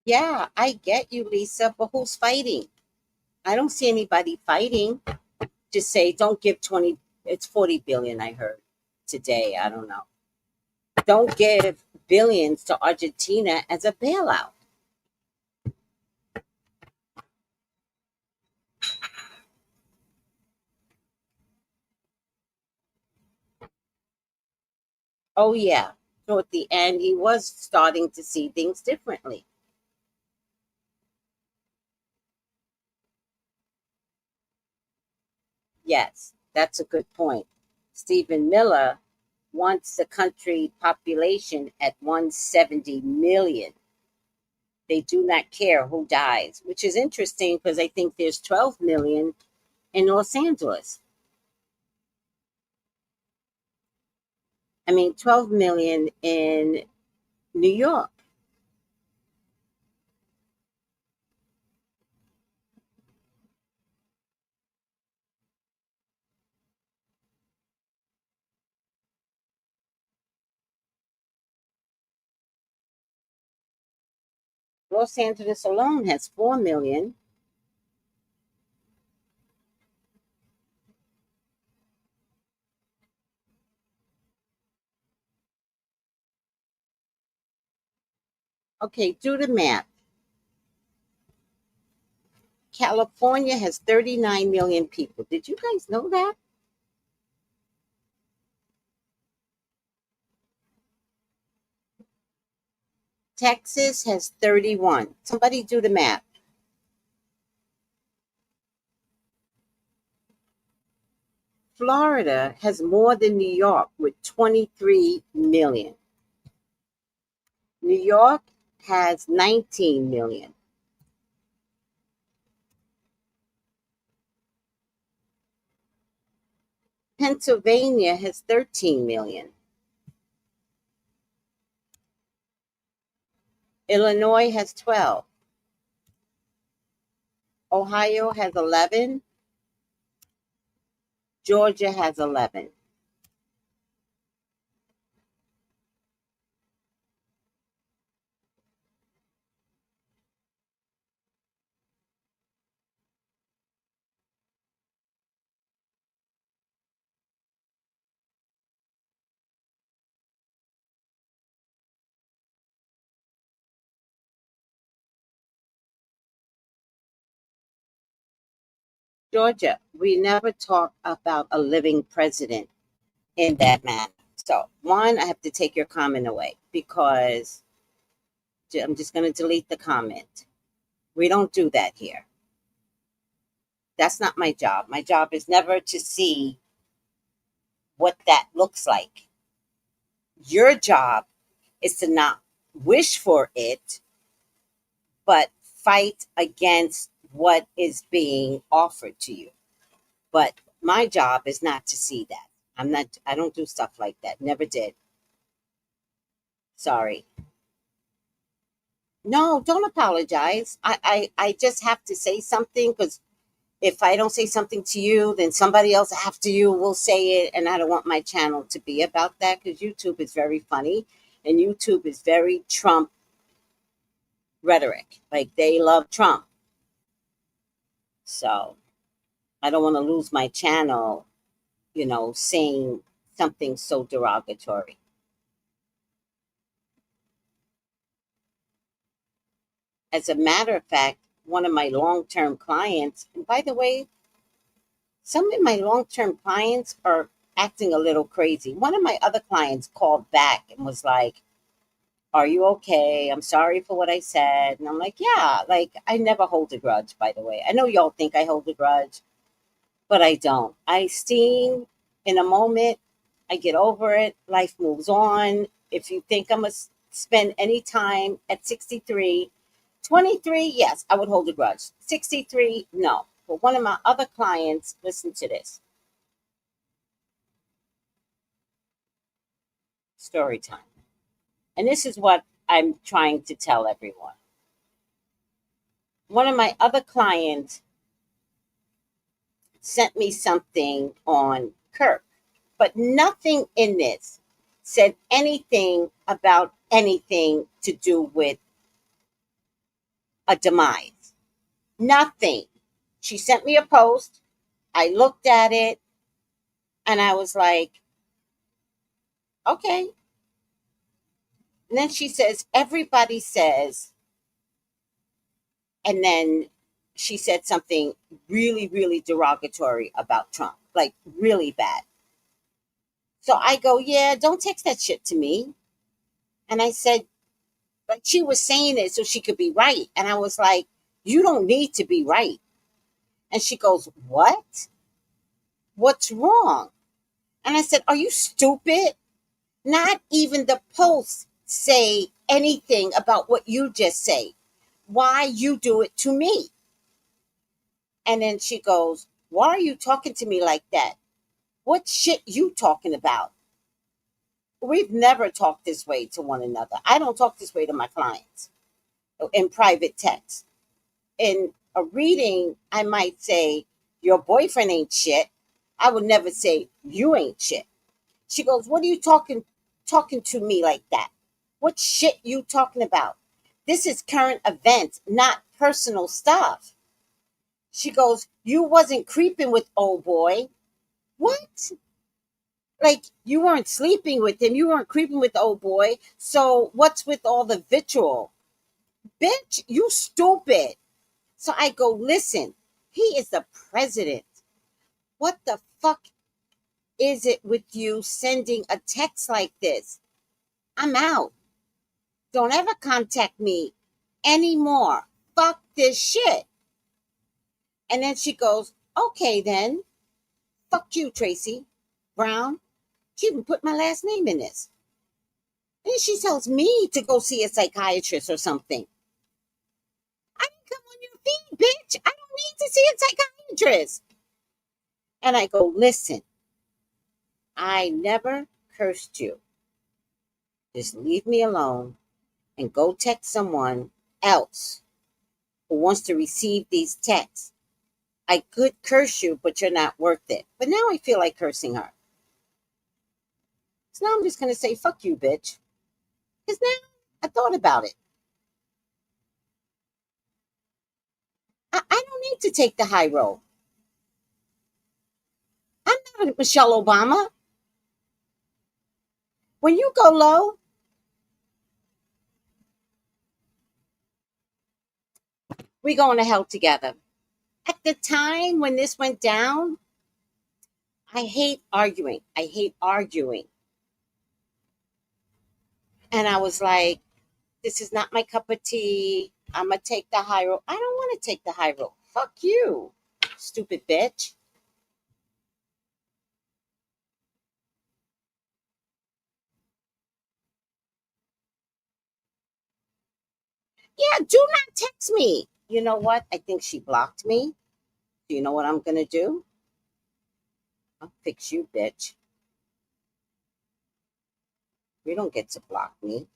Yeah, I get you, Lisa, but who's fighting? I don't see anybody fighting to say don't give 20, it's 40 billion, I heard today. I don't know. Don't give billions to Argentina as a bailout. Oh, yeah. So at the end, he was starting to see things differently. Yes, that's a good point. Stephen Miller wants the country population at 170 million. They do not care who dies, which is interesting because I think there's 12 million in Los Angeles. 12 million in New York. Los Angeles alone has 4 million. Okay, do the math. California has 39 million people. Did you guys know that? Texas has 31. Somebody do the math. Florida has more than New York with 23 million. New York has 19 million. Pennsylvania has 13 million. Illinois has 12. Ohio has 11. Georgia has 11. Georgia, we never talk about a living president in that manner. So, one, I have to take your comment away because I'm just going to delete the comment. We don't do that here. That's not my job. My job is never to see what that looks like. Your job is to not wish for it, but fight against what is being offered to you. But my job is not to see that. I don't do stuff like that. Never did. Sorry. No, don't apologize. I just have to say something because if I don't say something to you, then somebody else after you will say it. And I don't want my channel to be about that because YouTube is very funny and YouTube is very Trump rhetoric. Like they love Trump. So I don't want to lose my channel, saying something so derogatory. As a matter of fact, one of my long-term clients, and by the way, some of my long-term clients are acting a little crazy. One of my other clients called back and was like, "Are you okay? I'm sorry for what I said." And I'm like, "Yeah, like I never hold a grudge, by the way. I know y'all think I hold a grudge, but I don't. I steam in a moment. I get over it. Life moves on. If you think I'm going to spend any time at 63, 23, yes, I would hold a grudge. 63, no. But one of my other clients, listen to this. Story time. And this is what I'm trying to tell everyone. One of my other clients sent me something on Kirk, but nothing in this said anything about anything to do with a demise. Nothing. She sent me a post. I looked at it and I was like, okay. And then she says, everybody says, and then she said something really, really derogatory about Trump, like really bad. So I go, yeah, don't text that shit to me. And I said, but she was saying it so she could be right. And I was like, you don't need to be right. And she goes, what? What's wrong? And I said, are you stupid? Not even the posts say anything about what you just say. Why you do it to me? And then she goes, why are you talking to me like that? What shit you talking about? We've never talked this way to one another. I don't talk this way to my clients in private text. In a reading, I might say, your boyfriend ain't shit. I would never say, you ain't shit. She goes, what are you talking to me like that? What shit you talking about? This is current events, not personal stuff. She goes, you wasn't creeping with old boy. What? Like, you weren't sleeping with him. You weren't creeping with the old boy. So what's with all the vitriol? Bitch, you stupid. So I go, listen, he is the president. What the fuck is it with you sending a text like this? I'm out. Don't ever contact me anymore. Fuck this shit. And then she goes, okay then. Fuck you, Tracy Brown. She even put my last name in this. And she tells me to go see a psychiatrist or something. I didn't come on your feet, bitch. I don't need to see a psychiatrist. And I go, listen, I never cursed you. Just leave me alone and go text someone else who wants to receive these texts. I could curse you, but you're not worth it. But now I feel like cursing her. So now I'm just going to say, fuck you, bitch. Because now I thought about it. I don't need to take the high road. I'm not Michelle Obama. When you go low, we going to hell together. At the time when this went down, I hate arguing. And I was like, this is not my cup of tea. I'm going to take the high road. I don't want to take the high road. Fuck you, stupid bitch. Yeah, do not text me. You know what? I think she blocked me. Do you know what I'm going to do? I'll fix you, bitch. You don't get to block me.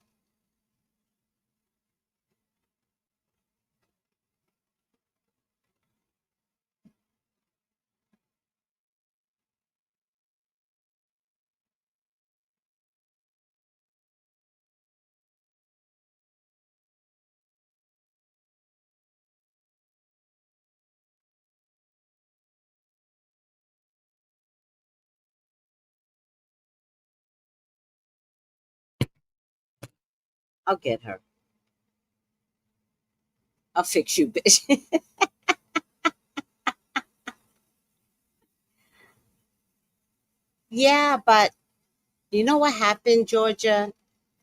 I'll get her. I'll fix you, bitch. Yeah, but you know what happened, Georgia?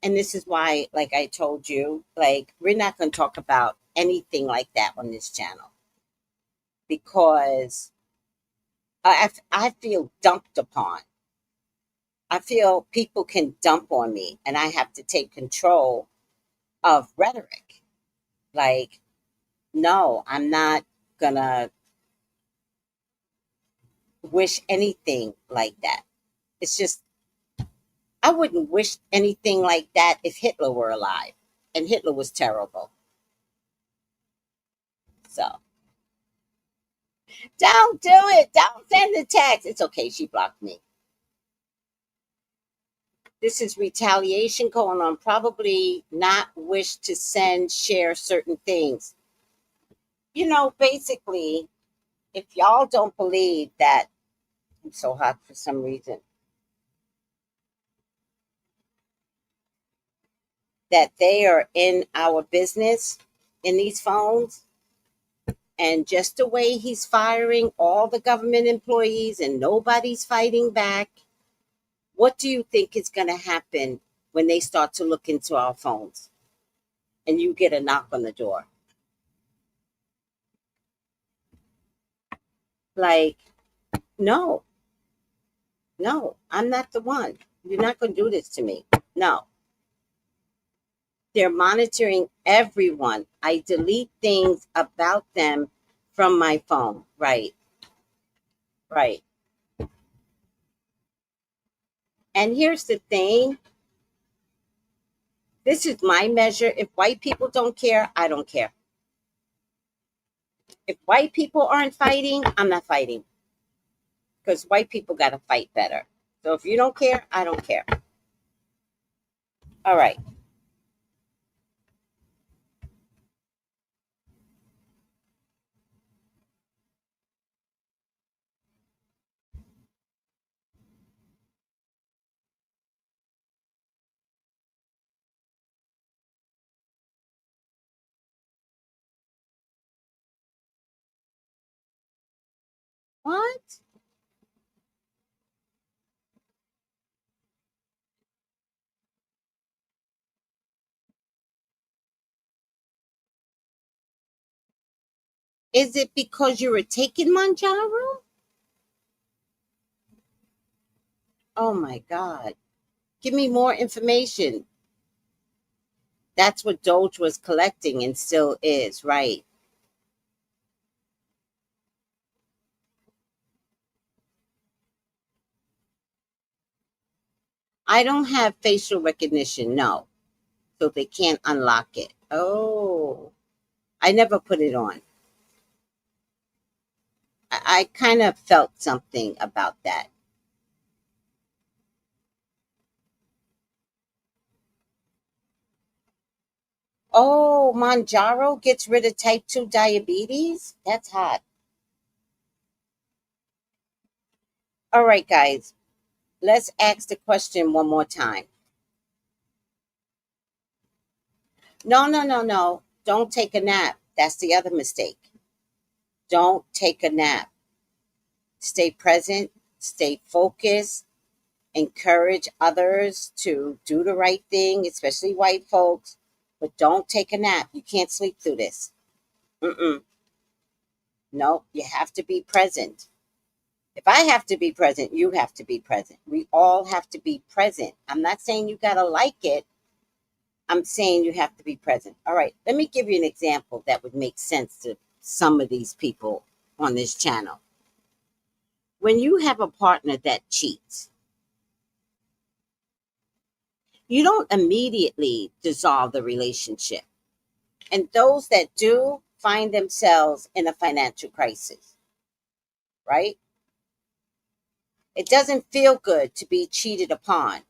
And this is why, like I told you, like, we're not going to talk about anything like that on this channel because I feel dumped upon. I feel people can dump on me and I have to take control of rhetoric. Like, no, I'm not going to wish anything like that. It's just, I wouldn't wish anything like that if Hitler were alive. And Hitler was terrible. So, don't do it. Don't send the text. It's okay. She blocked me. This is retaliation going on. Probably not wish to share certain things. You know, basically, if y'all don't believe that, I'm so hot for some reason, that they are in our business in these phones, and just the way he's firing all the government employees and nobody's fighting back, what do you think is going to happen when they start to look into our phones and you get a knock on the door? Like, no, No, I'm not the one. You're not going to do this to me. No. They're monitoring everyone. I delete things about them from my phone. Right. Right. And here's the thing. This is my measure. If white people don't care, I don't care. If white people aren't fighting, I'm not fighting. Because white people got to fight better. So if you don't care, I don't care. All right. What? Is it because you were taking Manjaro? Oh my God. Give me more information. That's what Doge was collecting and still is, right? I don't have facial recognition, no. So they can't unlock it. Oh, I never put it on. I kind of felt something about that. Oh, Manjaro gets rid of type 2 diabetes? That's hot. All right, guys, let's ask the question one more time. No, no, no, no. Don't take a nap. That's the other mistake. Don't take a nap. Stay present, stay focused, encourage others to do the right thing, especially white folks, but don't take a nap. You can't sleep through this. Mm-mm. No, you have to be present. If I have to be present, you have to be present. We all have to be present. I'm not saying you got to like it. I'm saying you have to be present. All right, let me give you an example that would make sense to some of these people on this channel. When you have a partner that cheats, you don't immediately dissolve the relationship. And those that do find themselves in a financial crisis, right? It doesn't feel good to be cheated upon,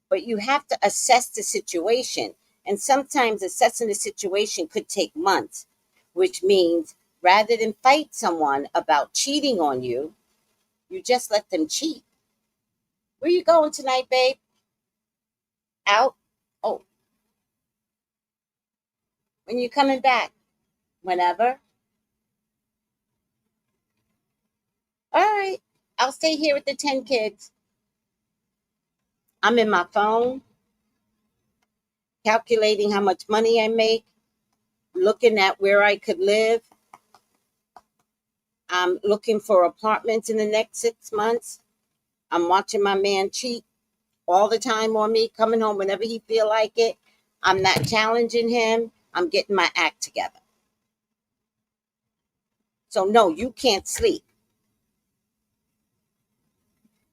but you have to assess the situation. And sometimes assessing the situation could take months, which means rather than fight someone about cheating on you, you just let them cheat. Where you going tonight, babe? Out? Oh, when you coming back? Whenever. All right. I'll stay here with the 10 kids. I'm in my phone, calculating how much money I make, looking at where I could live. I'm looking for apartments in the next 6 months. I'm watching my man cheat all the time on me, coming home whenever he feel like it. I'm not challenging him. I'm getting my act together. So no, you can't sleep.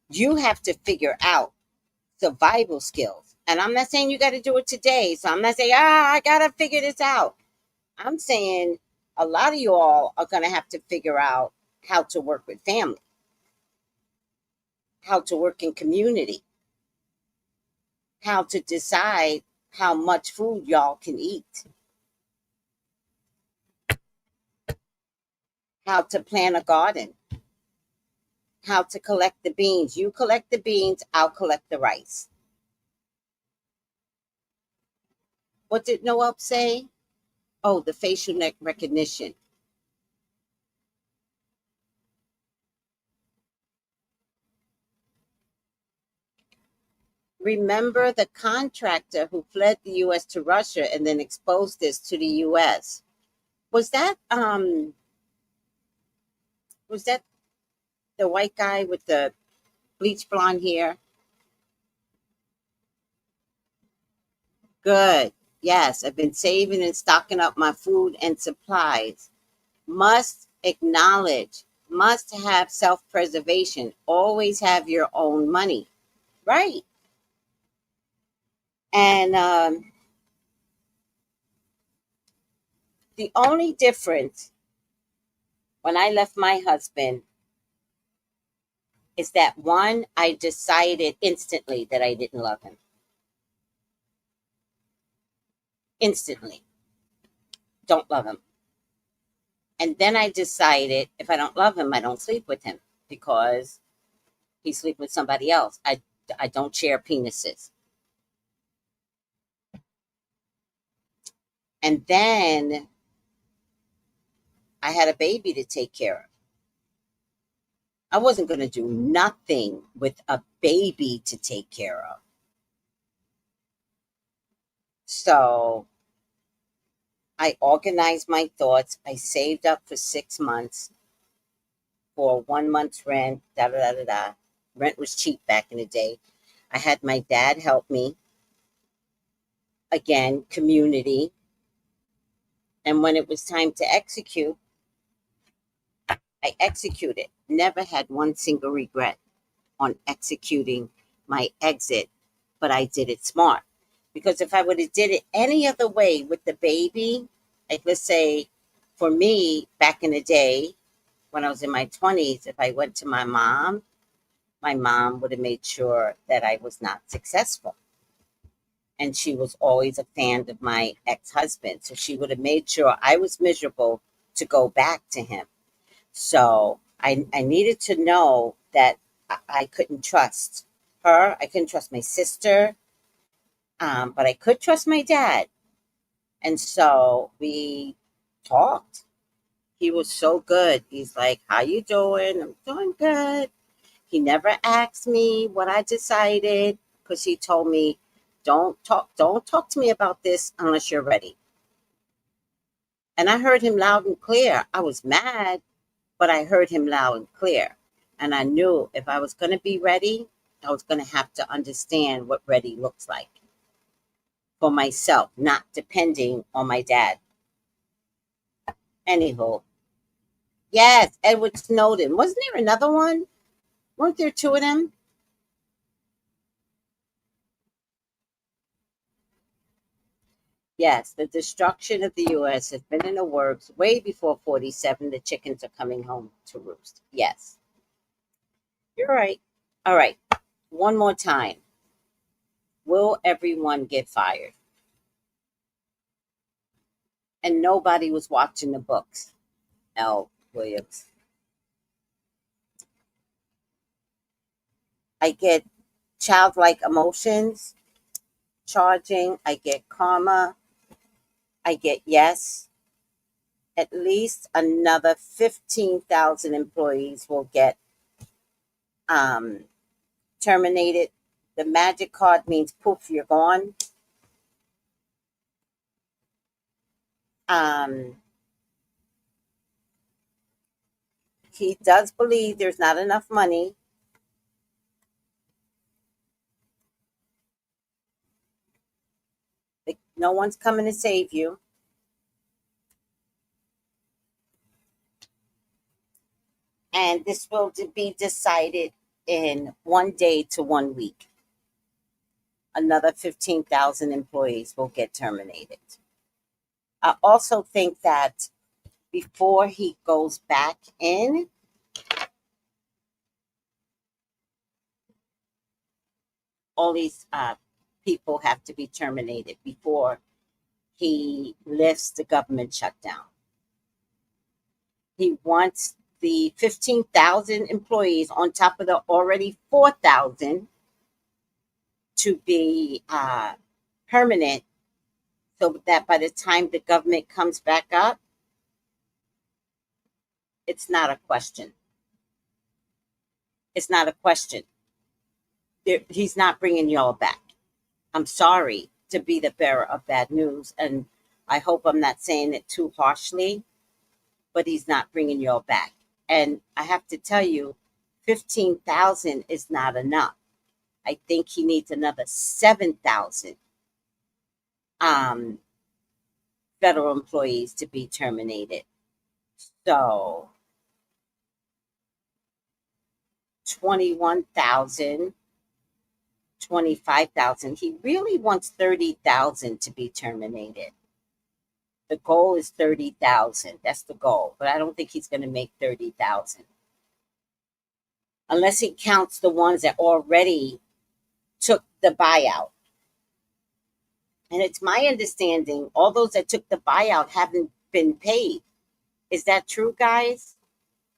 You have to figure out survival skills. And I'm not saying you got to do it today. So I'm not saying, I got to figure this out. I'm saying a lot of you all are going to have to figure out how to work with family, how to work in community, how to decide how much food y'all can eat, how to plant a garden, how to collect the beans. You collect the beans, I'll collect the rice. What did Noel say? Oh, the facial recognition. Remember the contractor who fled the U.S. to Russia and then exposed this to the U.S. Was that the white guy with the bleach blonde hair? Good. Yes, I've been saving and stocking up my food and supplies. Must acknowledge, must have self-preservation. Always have your own money. Right. And the only difference when I left my husband is that one, I decided instantly that I didn't love him. Instantly. Don't love him. And then I decided if I don't love him, I don't sleep with him because he sleep with somebody else. I don't share penises. And then I had a baby to take care of. I wasn't going to do nothing with a baby to take care of. So I organized my thoughts. I saved up for 6 months for 1 month's rent. Rent was cheap back in the day. I had my dad help me. Again, community. And when it was time to execute, I executed. Never had one single regret on executing my exit, but I did it smart. Because if I would have did it any other way with the baby, like let's say for me back in the day when I was in my 20s, if I went to my mom would have made sure that I was not successful. And she was always a fan of my ex-husband. So she would have made sure I was miserable to go back to him. So I needed to know that I couldn't trust her. I couldn't trust my sister. But I could trust my dad. And so we talked. He was so good. He's like, how you doing? I'm doing good. He never asked me what I decided because he told me, don't talk to me about this unless you're ready. And I heard him loud and clear. I was mad, but I heard him loud and clear. And I knew if I was going to be ready, I was going to have to understand what ready looks like for myself, not depending on my dad. Anywho, yes, Edward Snowden. Wasn't there another one? Weren't there two of them? Yes, the destruction of the U.S. has been in the works way before 47. The chickens are coming home to roost. Yes. You're right. All right. One more time. Will everyone get fired? And nobody was watching the books. L. Williams. I get childlike emotions, charging. I get karma. I get yes. At least another 15,000 employees will get terminated. The magic card means poof, you're gone. He does believe there's not enough money. No one's coming to save you. And this will be decided in 1 day to 1 week. Another 15,000 employees will get terminated. I also think that before he goes back in, all these people have to be terminated before he lifts the government shutdown. He wants the 15,000 employees on top of the already 4,000 to be permanent, so that by the time the government comes back up, it's not a question. It's not a question. He's not bringing y'all back. I'm sorry to be the bearer of bad news, and I hope I'm not saying it too harshly, but he's not bringing y'all back. And I have to tell you, 15,000 is not enough. I think he needs another 7,000 federal employees to be terminated. So 21,000, 25,000. He really wants 30,000 to be terminated. The goal is 30,000. That's the goal. But I don't think he's going to make 30,000. Unless he counts the ones that already took the buyout. And it's my understanding all those that took the buyout haven't been paid. Is that true, guys?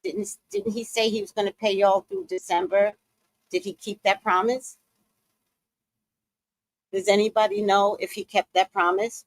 Didn't he say he was going to pay y'all through December? Did he keep that promise? Does anybody know if he kept that promise?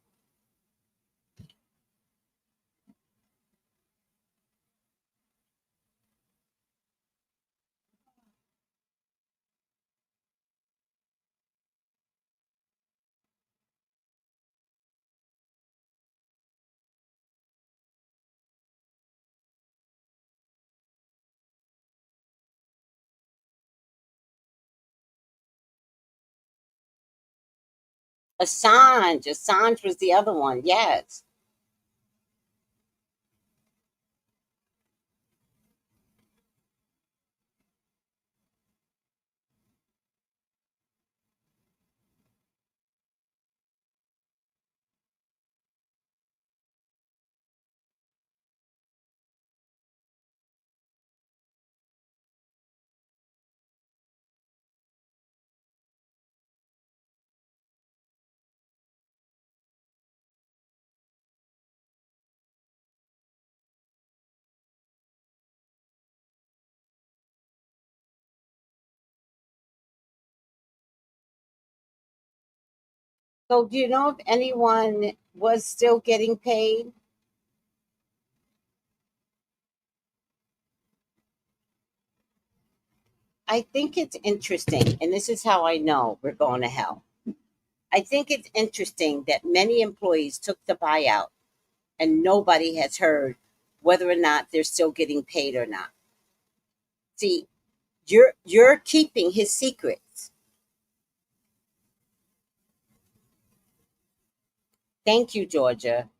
Assange was the other one. Yes. So do you know if anyone was still getting paid? I think it's interesting, and this is how I know we're going to hell. I think it's interesting that many employees took the buyout and nobody has heard whether or not they're still getting paid or not. See, you're keeping his secrets. Thank you, Georgia.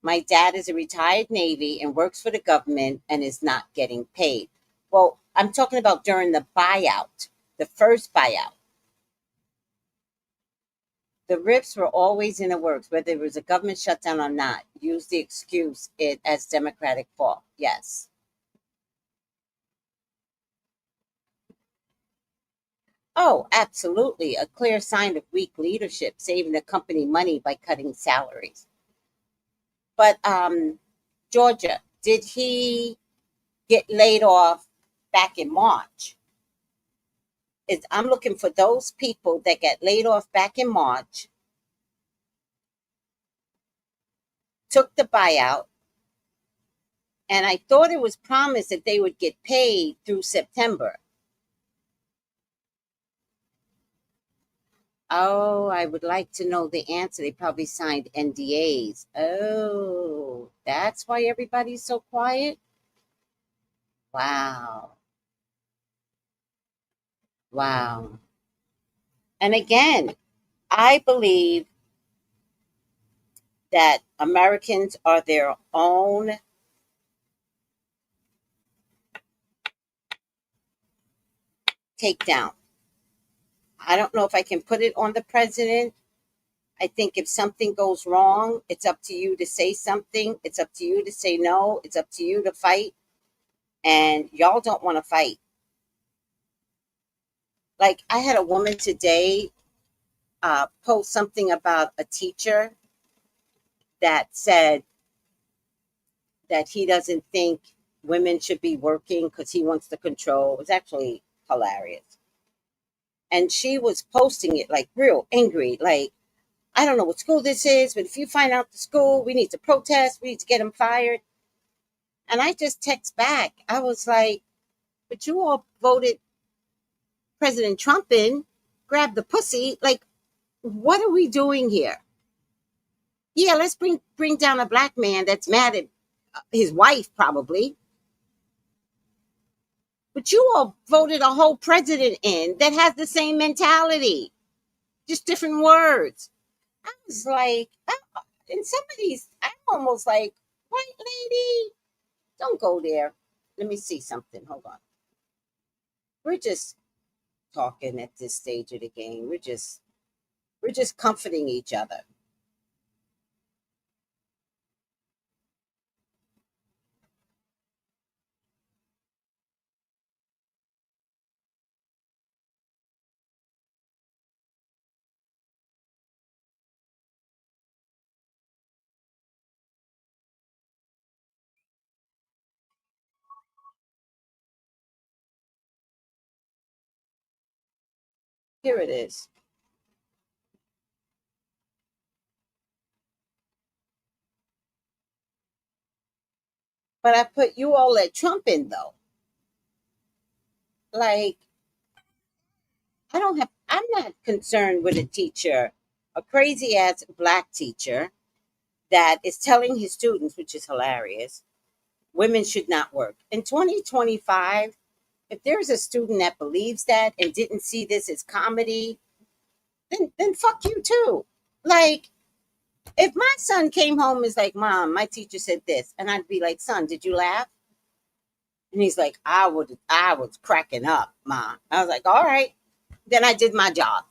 My dad is a retired Navy and works for the government and is not getting paid. Well, I'm talking about during the buyout, the first buyout. The RIFs were always in the works, whether it was a government shutdown or not. Use the excuse it as Democratic fault. Yes. Oh, absolutely. A clear sign of weak leadership, saving the company money by cutting salaries. But Georgia, did he get laid off back in March? I'm looking for those people that got laid off back in March, took the buyout, and I thought it was promised that they would get paid through September. Oh, I would like to know the answer. They probably signed NDAs. Oh, that's why everybody's so quiet? Wow. Wow. And again, I believe that Americans are their own takedown. I don't know if I can put it on the president. I think if something goes wrong, it's up to you to say something. It's up to you to say no. It's up to you to fight. And y'all don't want to fight. Like, I had a woman today post something about a teacher that said that he doesn't think women should be working because he wants to control. It was actually hilarious. And she was posting it like real angry, like, I don't know what school this is, but if you find out the school, we need to protest. We need to get them fired. And I just text back. I was like, but you all voted President Trump in, grab the pussy. Like, what are we doing here? Yeah, let's bring down a black man that's mad at his wife, probably. But you all voted a whole president in that has the same mentality, just different words. I was like, in some of these, I'm almost like, white lady, don't go there. Let me see something. Hold on. We're just talking at this stage of the game. We're just comforting each other. Here it is. But I put you all at Trump in though. Like, I'm not concerned with a teacher, a crazy ass black teacher that is telling his students, which is hilarious, women should not work. In 2025, if there's a student that believes that and didn't see this as comedy, then fuck you too. Like, if my son came home and is like, Mom, my teacher said this, and I'd be like, son, did you laugh? And he's like, I was cracking up, Mom. I was like, all right. Then I did my job.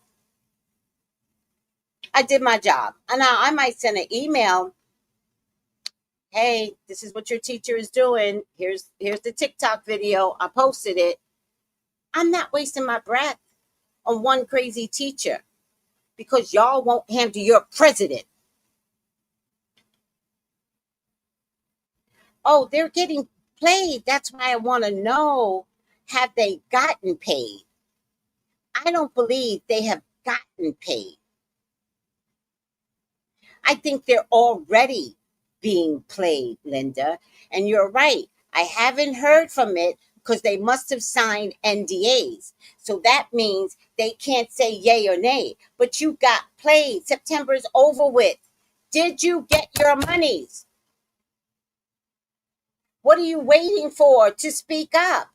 I did my job. And now I might send an email. Hey, this is what your teacher is doing. Here's the TikTok video. I posted it. I'm not wasting my breath on one crazy teacher because y'all won't handle your president. Oh, they're getting paid. That's why I want to know, have they gotten paid? I don't believe they have gotten paid. I think they're already being played, Linda. And you're right. I haven't heard from it because they must have signed NDAs. So that means they can't say yay or nay. But you got played. September's over with. Did you get your monies? What are you waiting for to speak up?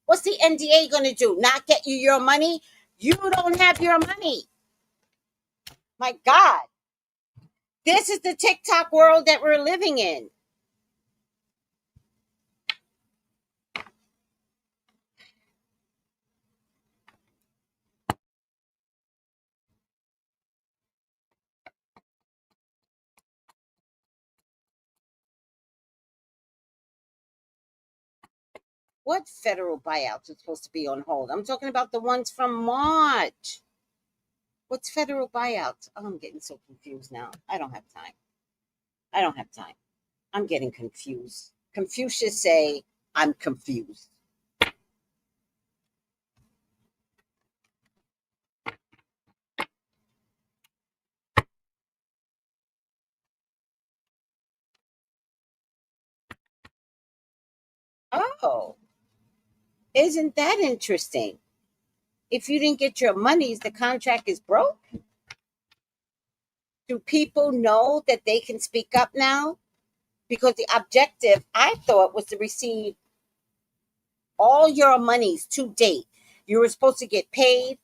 What's the NDA going to do? Not get you your money? You don't have your money. My God. This is the TikTok world that we're living in. What federal buyouts are supposed to be on hold? I'm talking about the ones from March. What's federal buyouts? Oh, I'm getting so confused now. I don't have time. I'm getting confused. Confucius say, I'm confused. Oh, isn't that interesting? If you didn't get your monies, the contract is broke. Do people know that they can speak up now? Because the objective, I thought, was to receive all your monies to date. You were supposed to get paid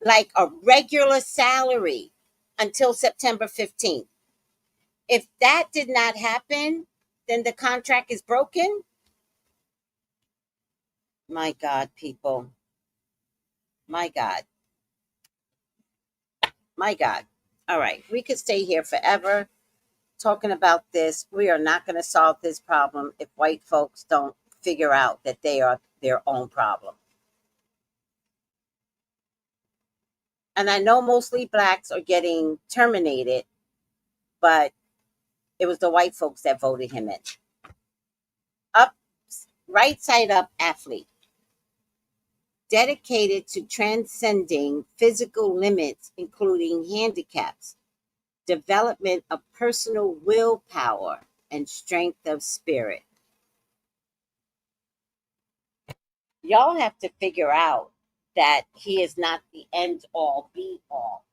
like a regular salary until September 15th. If that did not happen, then the contract is broken. My God, people. My God. My God. All right. We could stay here forever talking about this. We are not going to solve this problem if white folks don't figure out that they are their own problem. And I know mostly blacks are getting terminated, but it was the white folks that voted him in. Up, right side up athlete, dedicated to transcending physical limits, including handicaps, development of personal willpower, and strength of spirit. Y'all have to figure out that he is not the end all be all.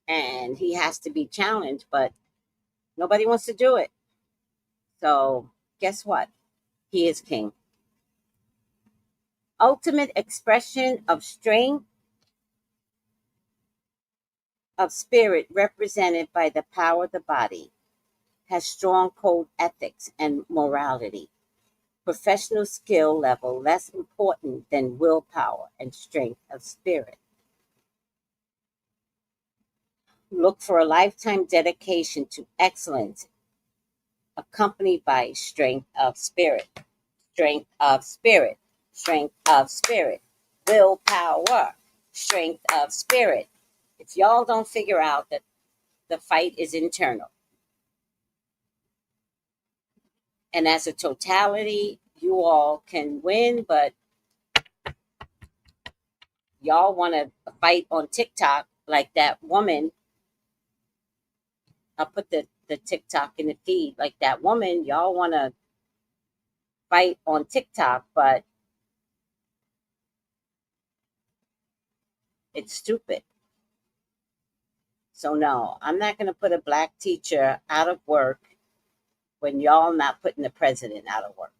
And he has to be challenged, but nobody wants to do it. So guess what? He is king. Ultimate expression of strength of spirit represented by the power of the body, has strong code ethics and morality. Professional skill level less important than willpower and strength of spirit. Look for a lifetime dedication to excellence accompanied by strength of spirit, strength of spirit, strength of spirit, willpower, strength of spirit. If y'all don't figure out that the fight is internal, and as a totality, you all can win, but y'all want to fight on TikTok like that woman. I'll put the TikTok in the feed. Like that woman, y'all want to fight on TikTok, but it's stupid. So no, I'm not going to put a black teacher out of work when y'all not putting the president out of work.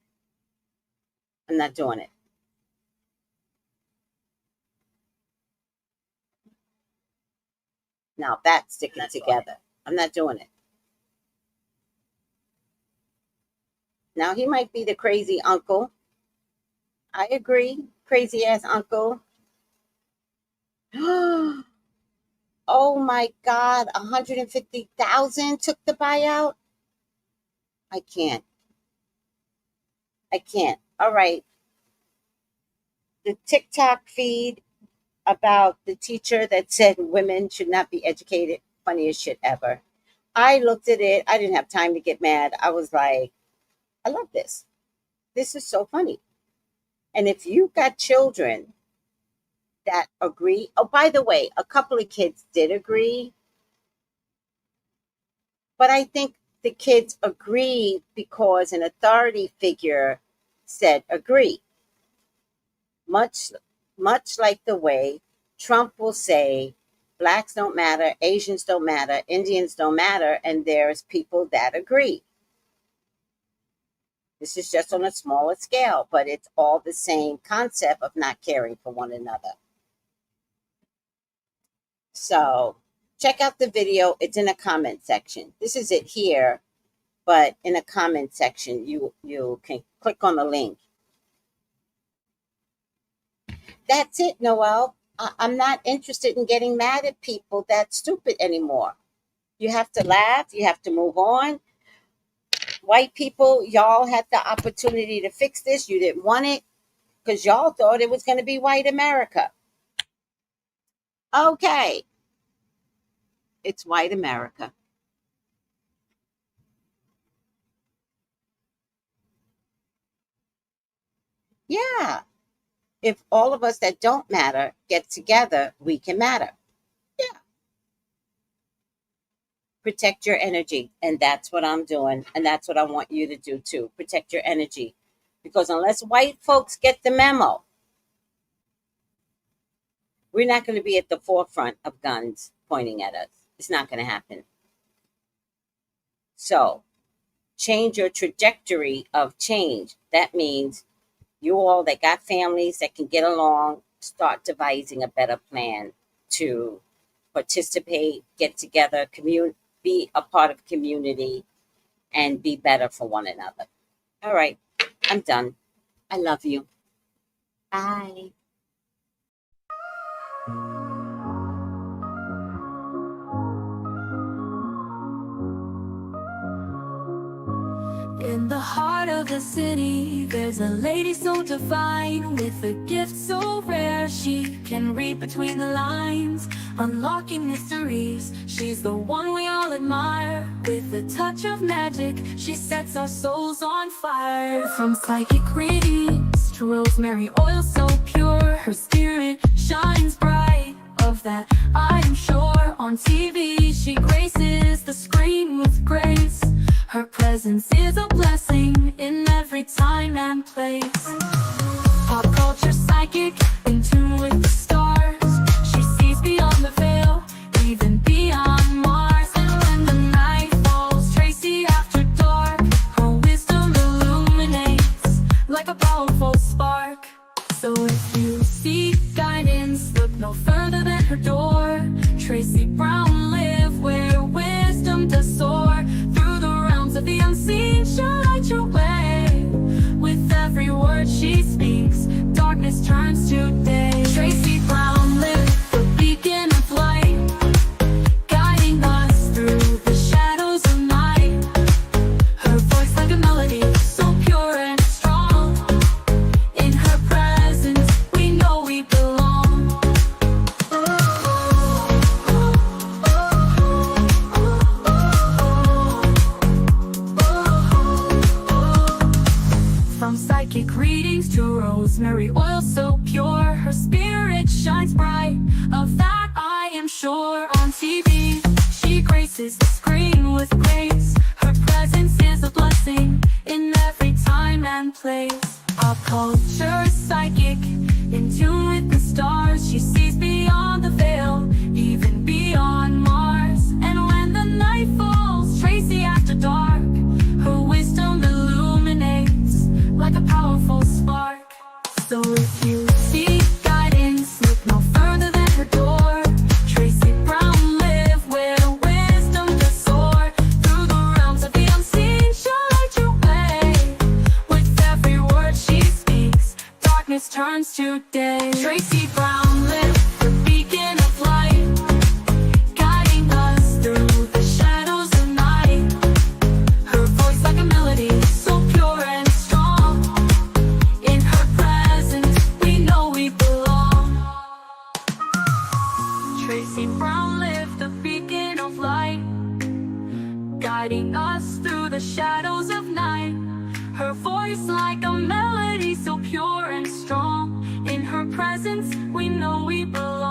I'm not doing it. Now that's sticking together. I'm not doing it. Now he might be the crazy uncle. I agree. Crazy ass uncle. Oh my God, 150,000 took the buyout? I can't. All right. The TikTok feed about the teacher that said women should not be educated, funniest shit ever. I looked at it. I didn't have time to get mad. I was like, I love this. This is so funny. And if you got children that agree, oh, by the way, a couple of kids did agree, but I think the kids agreed because an authority figure said agree. Much like the way Trump will say, blacks don't matter, Asians don't matter, Indians don't matter, and there's people that agree. This is just on a smaller scale, but it's all the same concept of not caring for one another. So check out the video. It's in a comment section. This is it here, but in a comment section, you can click on the link. That's it, Noel. I'm not interested in getting mad at people that's stupid anymore. You have to laugh. You have to move on. White people, y'all had the opportunity to fix this. You didn't want it because y'all thought it was going to be white America. Okay. It's white America. Yeah. If all of us that don't matter get together, we can matter. Yeah. Protect your energy. And that's what I'm doing. And that's what I want you to do too. Protect your energy. Because unless white folks get the memo, we're not going to be at the forefront of guns pointing at us. It's not going to happen. So change your trajectory of change. That means you all that got families that can get along, start devising a better plan to participate, get together, be a part of community, and be better for one another. All right, I'm done. I love you. Bye. In the heart of the city, there's a lady so divine, with a gift so rare she can read between the lines, unlocking mysteries. She's the one we all admire. With a touch of magic, she sets our souls on fire. From psychic readings to rosemary oil so pure, her spirit shines bright. Of that I am sure. On TV she graces the screen with grace. Her presence is a blessing in every time and place. Pop culture psychic, in tune with the stars. She sees beyond the veil, even beyond Mars. And when the night falls, Tracy after dark, her wisdom illuminates like a powerful spark. So turns to day. Tracy Brown lit the beacon of light, guiding us through the shadows of night. Her voice like a melody, so pure and strong. In her presence, we know we belong. From psychic readings to rosemary oil so pure, her spirit shines bright, of that I am sure. On TV, she graces the screen with grace. Her presence is a blessing in every time and place. Pop culture psychic, in tune with the stars. She sees beyond the veil, even beyond Mars. And when the night falls, Tracy after dark, her wisdom illuminates like a powerful spark. So if you seek guidance, look no further than her door. Tracy Brown live where wisdom does soar. Through the realms of the unseen, she'll light your way. With every word she speaks, darkness turns to day. Tracy Brown lit the beacon of light, guiding us through the shadows of night. Her voice like a melody, so pure and strong. In her presence, we know we belong. Tracy Brown lit the beacon of light, guiding us through the shadows of night. Her voice like a melody, so pure and strong. In her presence, we know we belong.